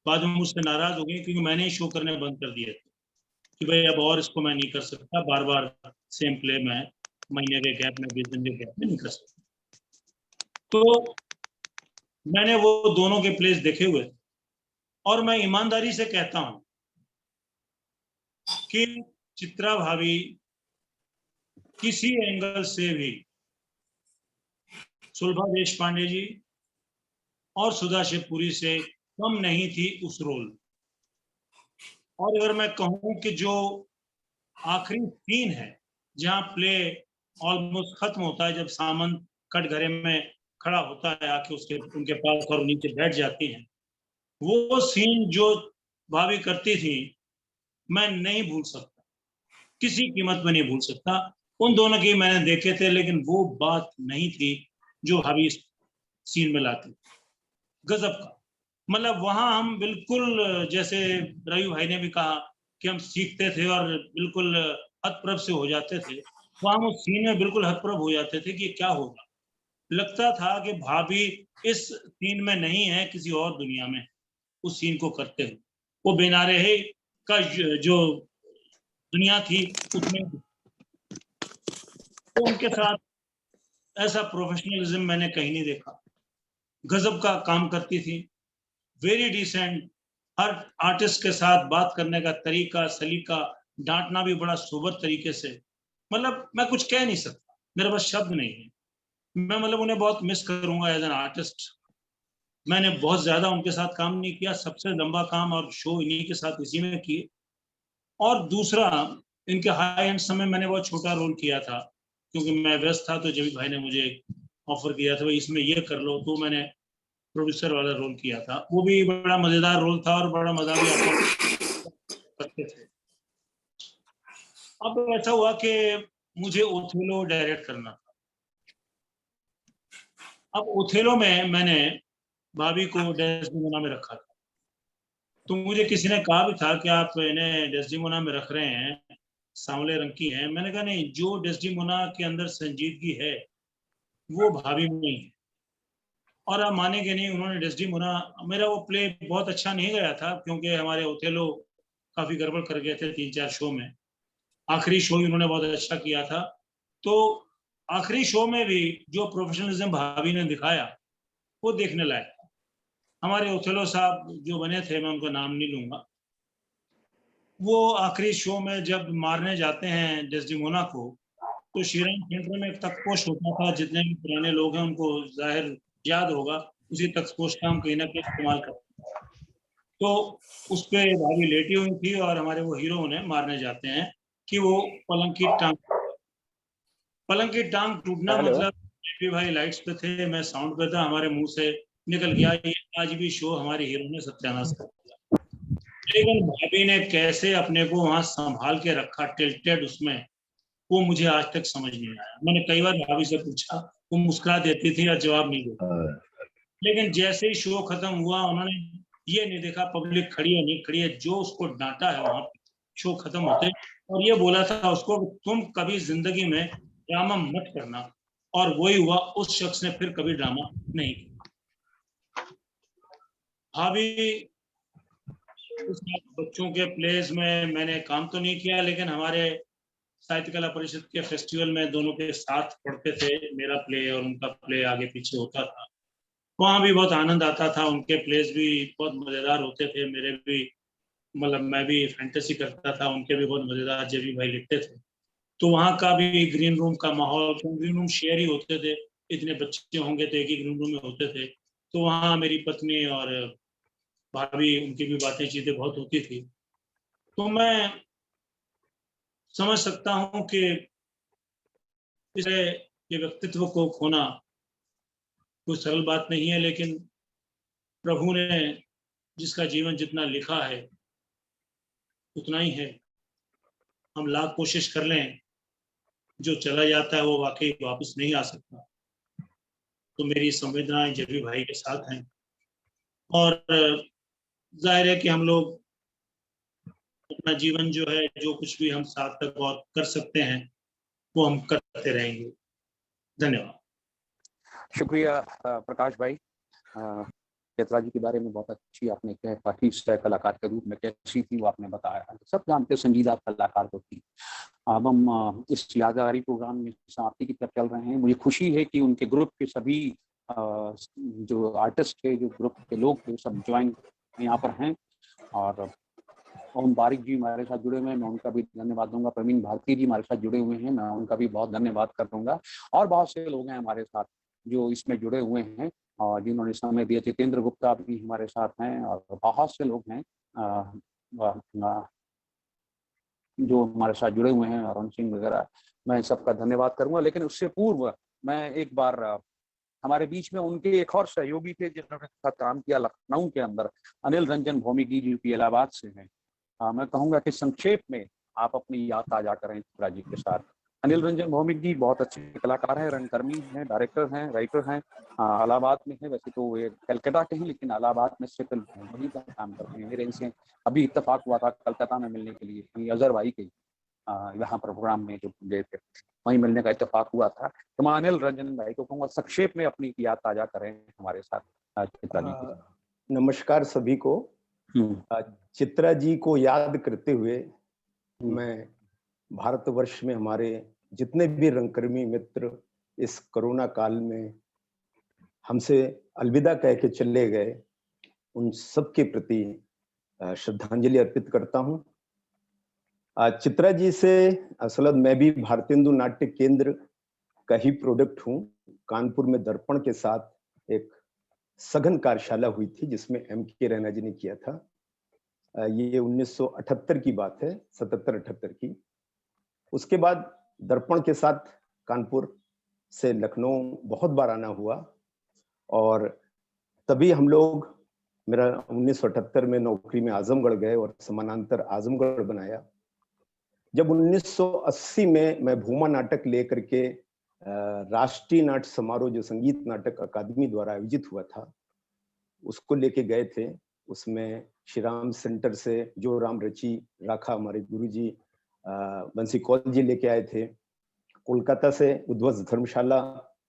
बाद में मुझसे नाराज हो गए, क्योंकि मैंने ही शो करने बंद कर दिए थे कि भाई अब और इसको मैं नहीं कर सकता, बार बार सेम प्ले में महीने के गैप में, 20 दिन के गैप में नहीं कर सकता। तो मैंने वो दोनों के प्लेस देखे हुए, और मैं ईमानदारी से कहता हूं कि चित्रा भाभी किसी एंगल से भी सुलभा देशपांडे जी और सुधा शिवपुरी से कम नहीं थी उस रोल। और अगर मैं कहूं कि जो आखिरी सीन है जहां प्ले ऑलमोस्ट खत्म होता है, जब सामंत कटघरे में खड़ा होता है आके उसके उनके पास और नीचे बैठ जाती हैं, वो सीन जो भाभी करती थी मैं नहीं भूल सकता, किसी कीमत में नहीं भूल सकता। उन दोनों की मैंने देखे थे, लेकिन वो बात नहीं थी जो भाभी सीन में लाती। गजब का, मतलब वहां हम बिल्कुल, जैसे रवि भाई ने भी कहा कि हम सीखते थे और बिल्कुल हतप्रभ से हो जाते थे, वहां हम उस सीन में बिल्कुल हतप्रभ हो जाते थे कि क्या होगा। लगता था कि भाभी इस सीन में नहीं है, किसी और दुनिया में उस सीन को करते हुए। वो बेनारे है का जो दुनिया थी उसमें, तो उनके साथ ऐसा प्रोफेशनलिज्म मैंने कहीं नहीं देखा। गजब का काम करती थी, वेरी डिसेंट, हर आर्टिस्ट के साथ बात करने का तरीका, सलीका, डांटना भी बड़ा सोबर तरीके से। मतलब मैं कुछ कह नहीं सकता, मेरे पास शब्द नहीं है। मैं मतलब उन्हें बहुत मिस करूंगा एज एन आर्टिस्ट। मैंने बहुत ज्यादा उनके साथ काम नहीं किया, सबसे लंबा काम और शो इन्हीं के साथ इसी में किए। और दूसरा, इनके हाई एंड समय मैंने बहुत छोटा रोल किया था, क्योंकि मैं व्यस्त था। तो जब भाई ने मुझे ऑफर किया था भाई इसमें ये कर लो, तो मैंने प्रोड्यूसर वाला रोल किया था। वो भी बड़ा मजेदार रोल था और बड़ा मजा भी आता करते थे। अब ऐसा हुआ कि मुझे ओथेलो डायरेक्ट करना था। अब ओथेलो में मैंने भाभी को डेस्डेमोना में रखा था। तो मुझे किसी ने कहा भी था कि आप इन्हें डेस्डेमोना में रख रहे हैं सांवले रंग की हैं। मैंने कहा नहीं, जो डेस्डिमोना के अंदर संजीदगी है वो भाभी में नहीं है। और आप मानेंगे नहीं, उन्होंने डेस्डिमोना, मेरा वो प्ले बहुत अच्छा नहीं गया था क्योंकि हमारे ओथेलो काफी गड़बड़ कर गए थे 3-4 शो में। आखिरी शो ही उन्होंने बहुत अच्छा किया था। तो आखिरी शो में भी जो प्रोफेशनलिज्म भाभी ने दिखाया वो देखने लायक था। हमारे ओथेलो साहब जो बने थे, मैं उनका नाम नहीं लूंगा, वो आखिरी शो में जब मारने जाते हैं डेस्डिमोना को, तो श्रीराम थिएटर में एक तख्तपोश होता था, जितने भी पुराने लोग हैं उनको जाहिर याद होगा, उसी तख्तपोश का हम कहीं ना कहीं इस्तेमाल करते हैं। तो उस पे भाभी लेटी हुई थी और हमारे वो हीरो उन्हें मारने जाते हैं कि वो पलंग की टांग टूटना, मतलब जेपी भाई लाइट्स पे थे, मैं साउंड पे था, हमारे मुंह से निकल गया ये आज भी शो हमारे हीरो ने सत्यानाश कर दिया। लेकिन भाभी ने कैसे अपने को वहां संभाल के रखा टिल्टेड उसमें, वो मुझे आज तक समझ नहीं आया। मैंने कई बार भाभी से पूछा, वो मुस्कुरा देती थी या जवाब नहीं देती। लेकिन जैसे ही शो खत्म हुआ, उन्होंने ये नहीं देखा पब्लिक खड़ी है नहीं खड़ी है, जो उसको डांटा है वहां शो खत्म होते, और ये बोला था उसको, तुम कभी जिंदगी में ड्रामा मत करना। और वही हुआ, उस शख्स ने फिर कभी ड्रामा नहीं किया। भाभी बच्चों के प्लेस में मैंने काम तो नहीं किया, लेकिन हमारे साहित्य कला परिषद के फेस्टिवल में दोनों के साथ पढ़ते थे, मेरा प्ले और उनका प्ले आगे पीछे होता था। वहाँ भी बहुत आनंद आता था, उनके प्लेस भी बहुत मजेदार होते थे, मेरे भी, मतलब मैं भी फैंटेसी करता था, उनके भी बहुत मजेदार जेबी भाई लिखते थे। तो वहाँ का भी ग्रीन रूम का माहौल, ग्रीन रूम शेयर ही होते थे, इतने बच्चे होंगे तो एक ही ग्रीन रूम में होते थे। तो वहाँ मेरी पत्नी और भाभी, उनकी भी बातें चीतें बहुत होती थी। तो मैं समझ सकता हूँ कि ये व्यक्तित्व को खोना कोई सरल बात नहीं है, लेकिन प्रभु ने जिसका जीवन जितना लिखा है उतना ही है। हम लाख कोशिश कर लें, जो चला जाता है वो वाकई वापस नहीं आ सकता। तो मेरी संवेदनाएं जेबी भाई के साथ हैं, और जाहिर है कि हम लोग अपना जीवन जो है, जो कुछ भी हम साथ तक और कर सकते हैं वो हम करते रहेंगे। धन्यवाद। शुक्रिया प्रकाश भाई। चित्रा जी के बारे में बहुत अच्छी आपने कह पाठी कलाकार के रूप में कैसी थी वो आपने बताया। सब जानते संजीदा कलाकार तो थी। अब हम इस यादगारी प्रोग्राम में समाप्ति की तरफ चल रहे हैं। मुझे खुशी है कि उनके ग्रुप के सभी जो आर्टिस्ट थे, जो ग्रुप के लोग थे, सब ज्वाइन यहाँ पर हैं। और ओम बारिक जी हमारे साथ जुड़े हुए हैं, मैं उनका भी धन्यवाद दूंगा। प्रवीण भारती जी हमारे साथ जुड़े हुए हैं, मैं उनका भी बहुत धन्यवाद कर दूंगा। और बहुत से लोग हैं हमारे साथ जो इसमें जुड़े हुए हैं और जिन्होंने समय दिया। जितेंद्र गुप्ता भी हमारे साथ हैं और बहुत से लोग हैं जो हमारे साथ जुड़े हुए हैं, अरुण सिंह वगैरह। मैं सबका धन्यवाद करूंगा। लेकिन उससे पूर्व मैं एक बार हमारे बीच में उनके एक और सहयोगी थे जिन्होंने साथ काम किया लखनऊ के अंदर, अनिल रंजन भौमिकी जी, जो इलाहाबाद से हैं। मैं कहूँगा कि संक्षेप में आप अपनी याद ताजा करें चित्रा जी के साथ। अनिल रंजन भौमिक जी बहुत अच्छे कलाकार हैं, रंगकर्मी हैं, डायरेक्टर हैं, राइटर हैं। इलाहाबाद में है, वैसे तो वे कलकत्ता के हैं लेकिन इलाहाबाद में सेटल हैं, वहीं पर काम करते हैं। मेरे इनसे अभी इत्तेफाक हुआ था कलकत्ता में मिलने के लिए, अजहर भाई के यहाँ पर प्रोग्राम में जो गए थे, वहीं मिलने का इत्तेफाक हुआ था। तो मैं अनिल रंजन भाई को कहूँगा संक्षेप में अपनी याद ताजा करें हमारे साथ चित्रा जी। नमस्कार सभी को। चित्रा जी को याद करते हुए मैं भारतवर्ष में हमारे जितने भी रंगकर्मी मित्र इस कोरोना काल में हमसे अलविदा कह के चले गए, उन सबके प्रति श्रद्धांजलि अर्पित करता हूं। चित्रा जी से असल मैं भी भारतेंदु नाट्य केंद्र का ही प्रोडक्ट हूं। कानपुर में दर्पण के साथ एक सघन कार्यशाला हुई थी जिसमें M.K. रैना जी ने किया था। ये 1978 की बात है, 77-78 की। उसके बाद दर्पण के साथ कानपुर से लखनऊ बहुत बार आना हुआ, और तभी हम लोग, मेरा 1978 में नौकरी में आजमगढ़ गए और समानांतर आजमगढ़ बनाया। जब 1980 में मैं भूमा नाटक लेकर के राष्ट्रीय नाट्य समारोह जो संगीत नाटक अकादमी द्वारा आयोजित हुआ था उसको लेके गए थे, उसमें श्री राम सेंटर से जो राम रची राखा हमारे गुरुजी बंसी कौल जी लेके आए थे, कोलकाता से उध्वस्त धर्मशाला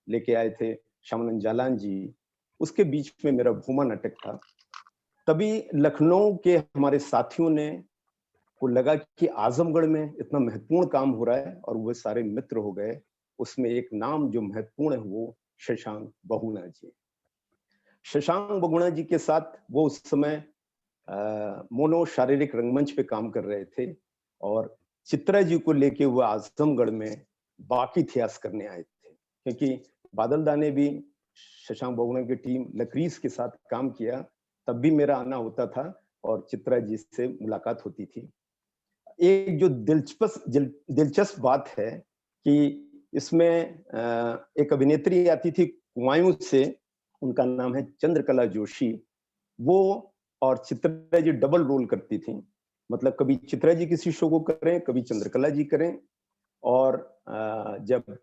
लेके आए थे श्यामानंद जालान जी, उसके बीच में मेरा भूमा नाटक था। तभी लखनऊ के हमारे साथियों ने को लगा कि आजमगढ़ में इतना महत्वपूर्ण काम हो रहा है और वो सारे मित्र हो गए। उसमें एक नाम जो महत्वपूर्ण है वो शशांक बहुगुणा जी। शशांक बहुगुणा जी के साथ वो उस समय मोनो शारीरिक रंगमंच पे काम कर रहे थे और चित्रा जी को लेके वो आजमगढ़ में बाकी इतिहास करने आए थे, क्योंकि बादल दा ने भी शशांक बहुगुणा की टीम लकरीज के साथ काम किया, तब भी मेरा आना होता था और चित्रा जी से मुलाकात होती थी। एक जो दिलचस्प बात है कि इसमें एक अभिनेत्री आती थी कुमायूं से, उनका नाम है चंद्रकला जोशी, वो और चित्रा जी डबल रोल करती थी, मतलब कभी चित्रा जी किसी शो को करें, कभी चंद्रकला जी करें। और जब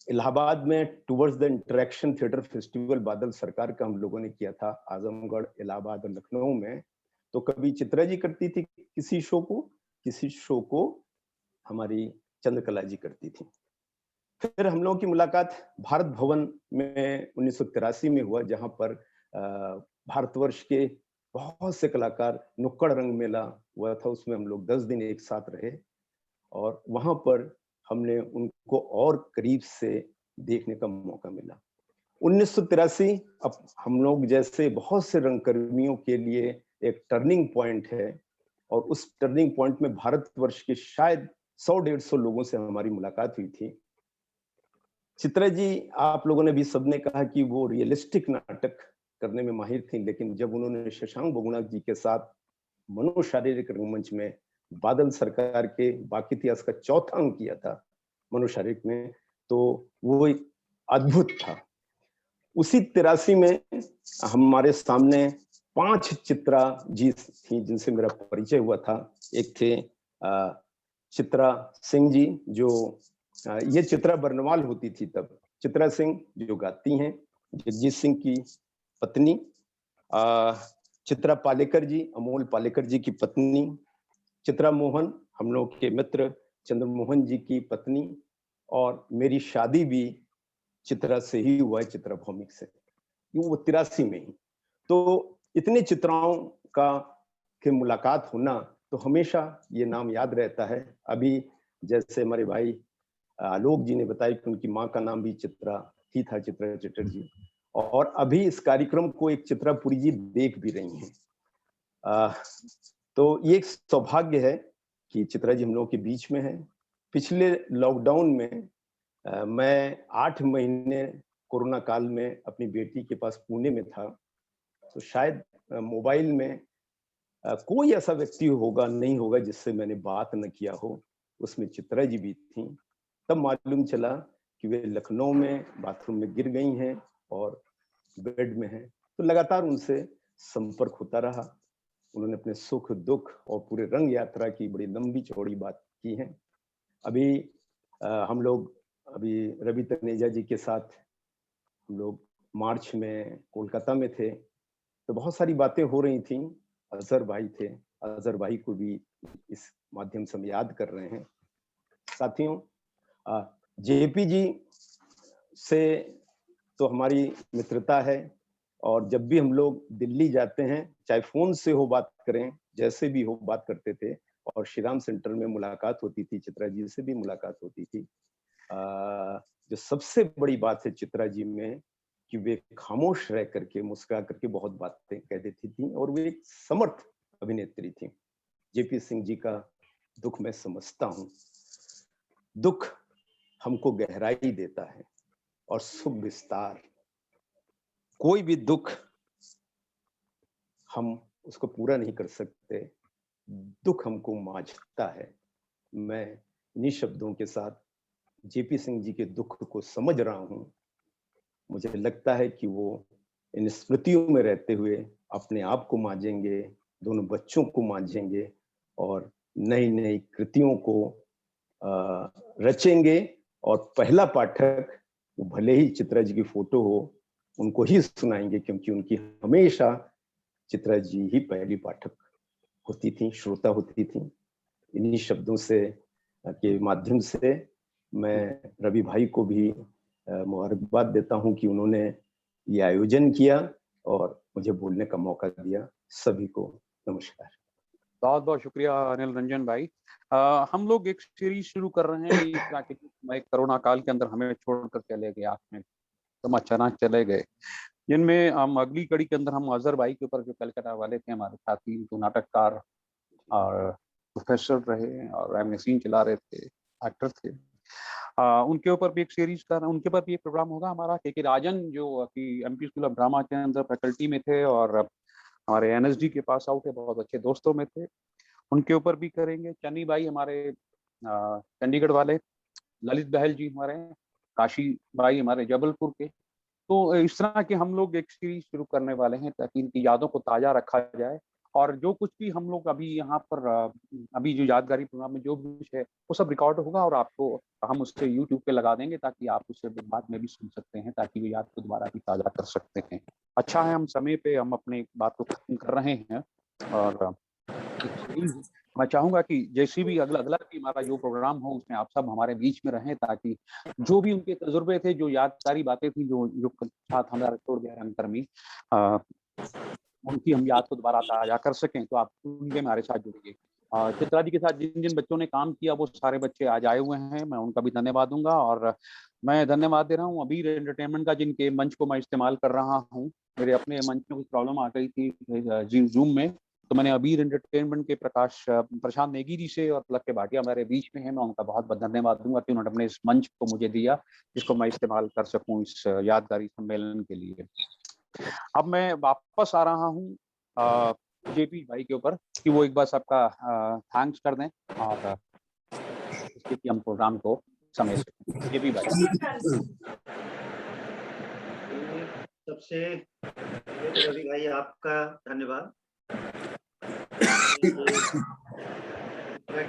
इलाहाबाद में towards the interaction theatre festival बादल सरकार का हम लोगों ने किया था आजमगढ़, इलाहाबाद और लखनऊ में, तो कभी चित्रा जी करती थी किसी शो को हमारी चंद्रकला जी करती थी। फिर हम लोगों की मुलाकात भारत भवन में 1983 में हुआ, जहां पर भारतवर्ष के बहुत से कलाकार, नुक्कड़ रंग मेला हुआ था, उसमें हम लोग 10 दिन एक साथ रहे और वहां पर हमने उनको और करीब से देखने का मौका मिला। 1983 अब हम लोग जैसे बहुत से रंगकर्मियों के लिए एक टर्निंग पॉइंट है और उस टर्निंग पॉइंट में भारतवर्ष के शायद 100-150 लोगों से हमारी मुलाकात हुई थी। चित्रा जी, आप लोगों ने भी सबने कहा कि वो रियलिस्टिक नाटक करने में माहिर थी, लेकिन जब उन्होंने शशांक बहुगुणा जी के साथ मनोशारीरिक रंगमंच में बादल सरकार के बाकी इतिहास का चौथा अंक किया था मनोशारीरिक में, तो वो एक अद्भुत था। उसी 83 में हमारे सामने 5 चित्रा जी थी जिनसे मेरा परिचय हुआ था। एक थे चित्रा सिंह जी, जो ये चित्रा बर्नवाल होती थी तब, चित्रा सिंह जो गाती हैं, जगजीत सिंह की पत्नी, चित्रा पालेकर जी, अमोल पालेकर जी की पत्नी, चित्रा मोहन हम लोग के मित्र चंद्रमोहन जी की पत्नी, और मेरी शादी भी चित्रा से ही हुआ है, चित्रा भौमिक से, वो 83 में ही। तो इतने चित्राओं का के मुलाकात होना तो हमेशा ये नाम याद रहता है। अभी जैसे हमारे भाई आलोक जी ने बताया कि उनकी माँ का नाम भी चित्रा ही था, चित्रा चटर्जी, और अभी इस कार्यक्रम को एक चित्रापुरी जी देख भी रही हैं। तो ये एक सौभाग्य है कि चित्रा जी हम लोगों के बीच में है। पिछले लॉकडाउन में मैं 8 महीने कोरोना काल में अपनी बेटी के पास पुणे में था, तो शायद मोबाइल में कोई ऐसा व्यक्ति होगा नहीं होगा जिससे मैंने बात न किया हो, उसमें चित्रा जी भी थी। तब मालूम चला कि वे लखनऊ में बाथरूम में गिर गई हैं और बेड में हैं, तो लगातार उनसे संपर्क होता रहा। उन्होंने अपने सुख दुख और पूरे रंग यात्रा की बड़ी लंबी चौड़ी बात की है। अभी हम लोग अभी रवि तनेजा जी के साथ हम लोग मार्च में कोलकाता में थे, तो बहुत सारी बातें हो रही थी। अजहर भाई थे, अजहर भाई को भी इस माध्यम से हम याद कर रहे हैं। साथियों, जेपी जी से तो हमारी मित्रता है और जब भी हम लोग दिल्ली जाते हैं, चाहे फोन से हो बात करें, जैसे भी हो बात करते थे, और श्रीराम सेंटर में मुलाकात होती थी, चित्रा जी से भी मुलाकात होती थी। जो सबसे बड़ी बात है चित्रा जी में कि वे खामोश रह करके, मुस्कुरा करके बहुत बातें कह देती थी और वे एक समर्थ अभिनेत्री थी। जेपी सिंह जी का दुख मैं समझता हूँ। दुख हमको गहराई देता है और सुख विस्तार। कोई भी दुख हम उसको पूरा नहीं कर सकते, दुख हमको मांझता है। मैं इन्हीं शब्दों के साथ जेपी सिंह जी के दुख को समझ रहा हूं। मुझे लगता है कि वो इन स्मृतियों में रहते हुए अपने आप को मांझेंगे, दोनों बच्चों को मांझेंगे और नई नई कृतियों को रचेंगे। और पहला पाठक वो भले ही चित्रा जी की फोटो हो, उनको ही सुनाएंगे, क्योंकि उनकी हमेशा चित्रा जी ही पहली पाठक होती थी, श्रोता होती थी। इन्हीं शब्दों से के माध्यम से मैं रवि भाई को भी मुबारकबाद देता हूं कि उन्होंने ये आयोजन किया और मुझे बोलने का मौका दिया। सभी को नमस्कार। बहुत बहुत शुक्रिया अनिल रंजन भाई। हम लोग एक सीरीज शुरू कर रहे हैं। इस प्राकृतिक कोरोना काल के अंदर हमें छोड़कर चले गए, आपने तुम अचानक चले गए, जिनमें हम अगली कड़ी के अंदर हम अजहर भाई के ऊपर, जो कलकत्ता वाले थे हमारे साथी, जो नाटककार और प्रोफेसर रहे और मैगजीन चला रहे थे, एक्टर थे, उनके ऊपर भी एक सीरीज का, उनके ऊपर भी एक प्रोग्राम होगा हमारा। के राजन जो कि एमपी स्कूल ऑफ ड्रामा के अंदर फैकल्टी में थे और हमारे एनएसडी के पास आउट है, बहुत अच्छे दोस्तों में थे, उनके ऊपर भी करेंगे। चन्नी भाई हमारे चंडीगढ़ वाले, ललित बहल जी हमारे, काशी भाई हमारे जबलपुर के। तो इस तरह के हम लोग एक सीरीज शुरू करने वाले हैं ताकि इनकी यादों को ताज़ा रखा जाए, और जो कुछ भी हम लोग अभी यहाँ पर अभी जो यादगारी प्रोग्राम में जो कुछ है वो सब रिकॉर्ड होगा और आपको हम उससे यूट्यूब पे लगा देंगे ताकि आप उससे बाद में भी सुन सकते हैं, ताकि वो याद को दोबारा भी ताज़ा कर सकते हैं। अच्छा है, हम समय पे हम अपने बात को खत्म कर रहे हैं और मैं चाहूंगा कि जैसी भी अगला भी हमारा जो प्रोग्राम हो उसमें आप सब हमारे बीच में रहें, ताकि जो भी उनके तजुर्बे थे, जो यादगारी बातें थी, जो साथ हमारा छोड़ गया रंगकर्मी, उनकी हम याद को दोबारा ताज़ा कर सकें। तो आप उनके हमारे साथ जुड़िए। चित्रा जी के साथ जिन जिन बच्चों ने काम किया वो सारे बच्चे आज आए हुए हैं, मैं उनका भी धन्यवाद दूंगा। और मैं धन्यवाद दे रहा हूँ अबीर एंटरटेनमेंट का, जिनके मंच को मैं इस्तेमाल कर रहा हूँ। मेरे अपने मंच में कुछ प्रॉब्लम आ गई थी जूम में, तो मैंने अबीर एंटरटेनमेंट के प्रशांत नेगी जी से और पलक के भाटिया हमारे बीच में है, मैं उनका बहुत बहुत धन्यवाद दूंगा कि उन्होंने अपने इस मंच को मुझे दिया जिसको मैं इस्तेमाल कर सकूं इस यादगारी सम्मेलन के लिए। अब मैं वापस आ रहा हूँ जेपी भाई के ऊपर कि वो एक बार सबका थैंक्स कर दें और इसके कि हम प्रोग्राम को समय से। जेपी भाई। सबसे रवि भाई आपका धन्यवाद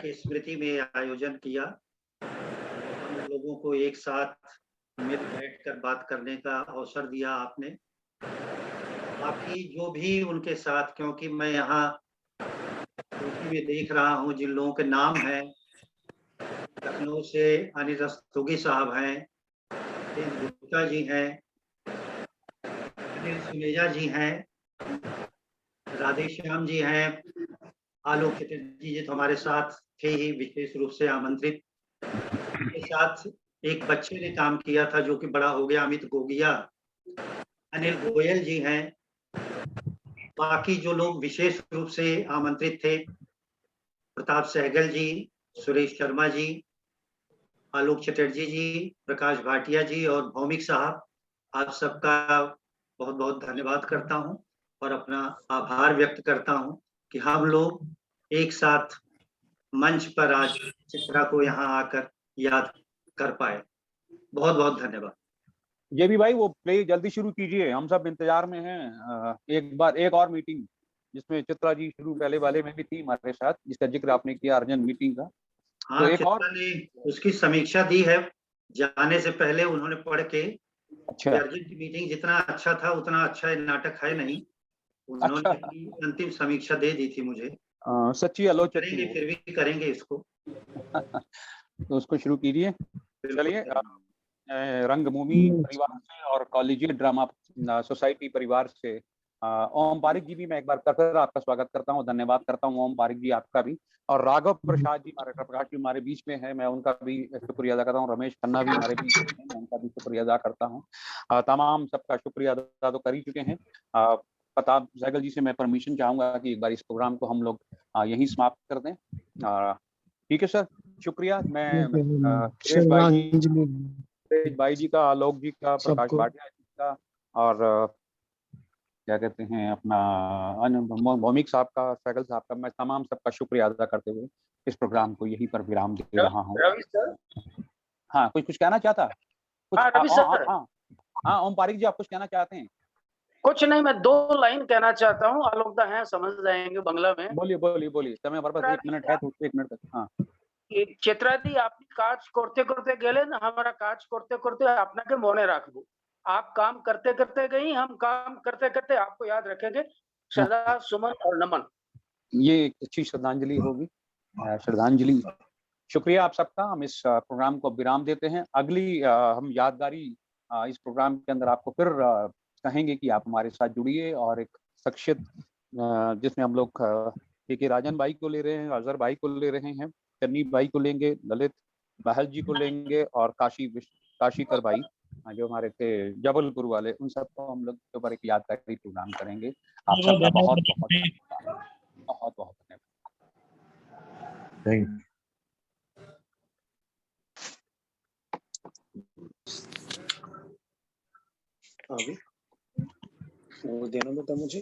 की स्मृति में आयोजन किया, हम लोगों को एक साथ मिल बैठकर बात करने का अवसर दिया आपने। बाकी जो भी उनके साथ, क्योंकि मैं यहाँ में देख रहा हूँ जिन लोगों के नाम हैं, लखनऊ से अनिल रस्तोगी साहब हैं, गुप्ता जी हैं, अनिल सुनेजा जी हैं, राधेश्याम जी हैं, आलोक चटर्जी जी तो हमारे साथ थे ही, विशेष रूप से आमंत्रित। के साथ एक बच्चे ने काम किया था जो कि बड़ा हो गया, अमित गोगिया, अनिल गोयल जी हैं। बाकी जो लोग विशेष रूप से आमंत्रित थे, प्रताप सहगल जी, सुरेश शर्मा जी, आलोक चटर्जी जी, प्रकाश भाटिया जी और भौमिक साहब, आप सबका बहुत बहुत धन्यवाद करता हूं और अपना आभार व्यक्त करता हूं कि हम लोग एक साथ मंच पर आज चित्रा को यहाँ आकर याद कर पाए। बहुत बहुत धन्यवाद। ये भी भाई वो प्ले जल्दी शुरू कीजिए, हम सब इंतजार में हैं। एक और मीटिंग जिसमें चित्रा जी शुरू पहले वाले में भी थी हमारे साथ, जिसका जिक्र आपने किया अर्जुन मीटिंग का। हाँ, तो एक और ने उसकी समीक्षा दी है जाने से पहले, उन्होंने पढ़ के। अच्छा, अर्जुन की मीटिंग जितना अच्छा था उतना अच्छा नाटक है नहीं, उन्होंने अच्छा। अंतिम समीक्षा दे दी थी मुझे। सच्ची आलोचना करेंगे, फिर भी करेंगे इसको। तो उसको शुरू कीजिए। चलिए, रंगभूमि परिवार से और कॉलेजियट ड्रामा सोसाइटी परिवार से ओम पारिक जी भी मैं एक बार कर आपका स्वागत करता हूँ, धन्यवाद करता हूँ ओम पारिक जी आपका भी। और राघव प्रसाद जी हमारे बीच में है, मैं उनका भी शुक्रिया अदा करता हूँ। रमेश खन्ना भी हमारे बीच में है, मैं उनका भी शुक्रिया अदा करता हूँ। तमाम सबका शुक्रिया अदा तो कर ही चुके हैं। प्रताप सहगल जी से मैं परमिशन चाहूंगा कि एक बार इस प्रोग्राम को हम लोग यहीं समाप्त कर दें। ठीक है सर, शुक्रिया। मैं भाई जी का, आलोक जी का, प्रकाश भाटिया जी का और क्या कहते हैं अपना भौमिक साहब का, सहगल साहब का, मैं तमाम सबका शुक्रिया अदा करते हुए इस प्रोग्राम को यहीं पर विराम दे रहा हूँ। हाँ, कुछ कहना चाहता कुछ? हाँ ओम पारिक जी, आप कुछ कहना चाहते हैं? कुछ नहीं, मैं 2 लाइन कहना चाहता हूँ। आलोक दा है, समझ जाएंगे बांग्ला में। बोलिए समय हमारे पास 1 मिनट है, तो 1 मिनट तक। हाँ, चित्रादी आपनी काज करते करते गेले ना, हमारा काज करते करते आपने मने रखबो। आप काम करते करते गई, हम काम करते करते आपको याद रखेंगे। सदा सुमन और नमन। ये एक अच्छी श्रद्धांजलि होगी। श्रद्धांजलि शुक्रिया आप सबका। हम इस प्रोग्राम को विराम देते हैं। अगली हम यादगारी इस प्रोग्राम के अंदर आपको फिर कहेंगे कि आप हमारे साथ जुड़िए, और एक शख्सियत जिसमें हम लोग के राजन भाई को ले रहे हैं, अजहर भाई को ले रहे हैं, चन्नी भाई को लेंगे, ललित बहल जी को लेंगे, और काशीकर भाई जो हमारे थे जबलपुर वाले, उन सबको हम लोग के ऊपर एक यादगारी प्रोग्राम करेंगे। आप सबका बहुत बहुत धन्यवाद। Thank you. वो देना बेटा मुझे।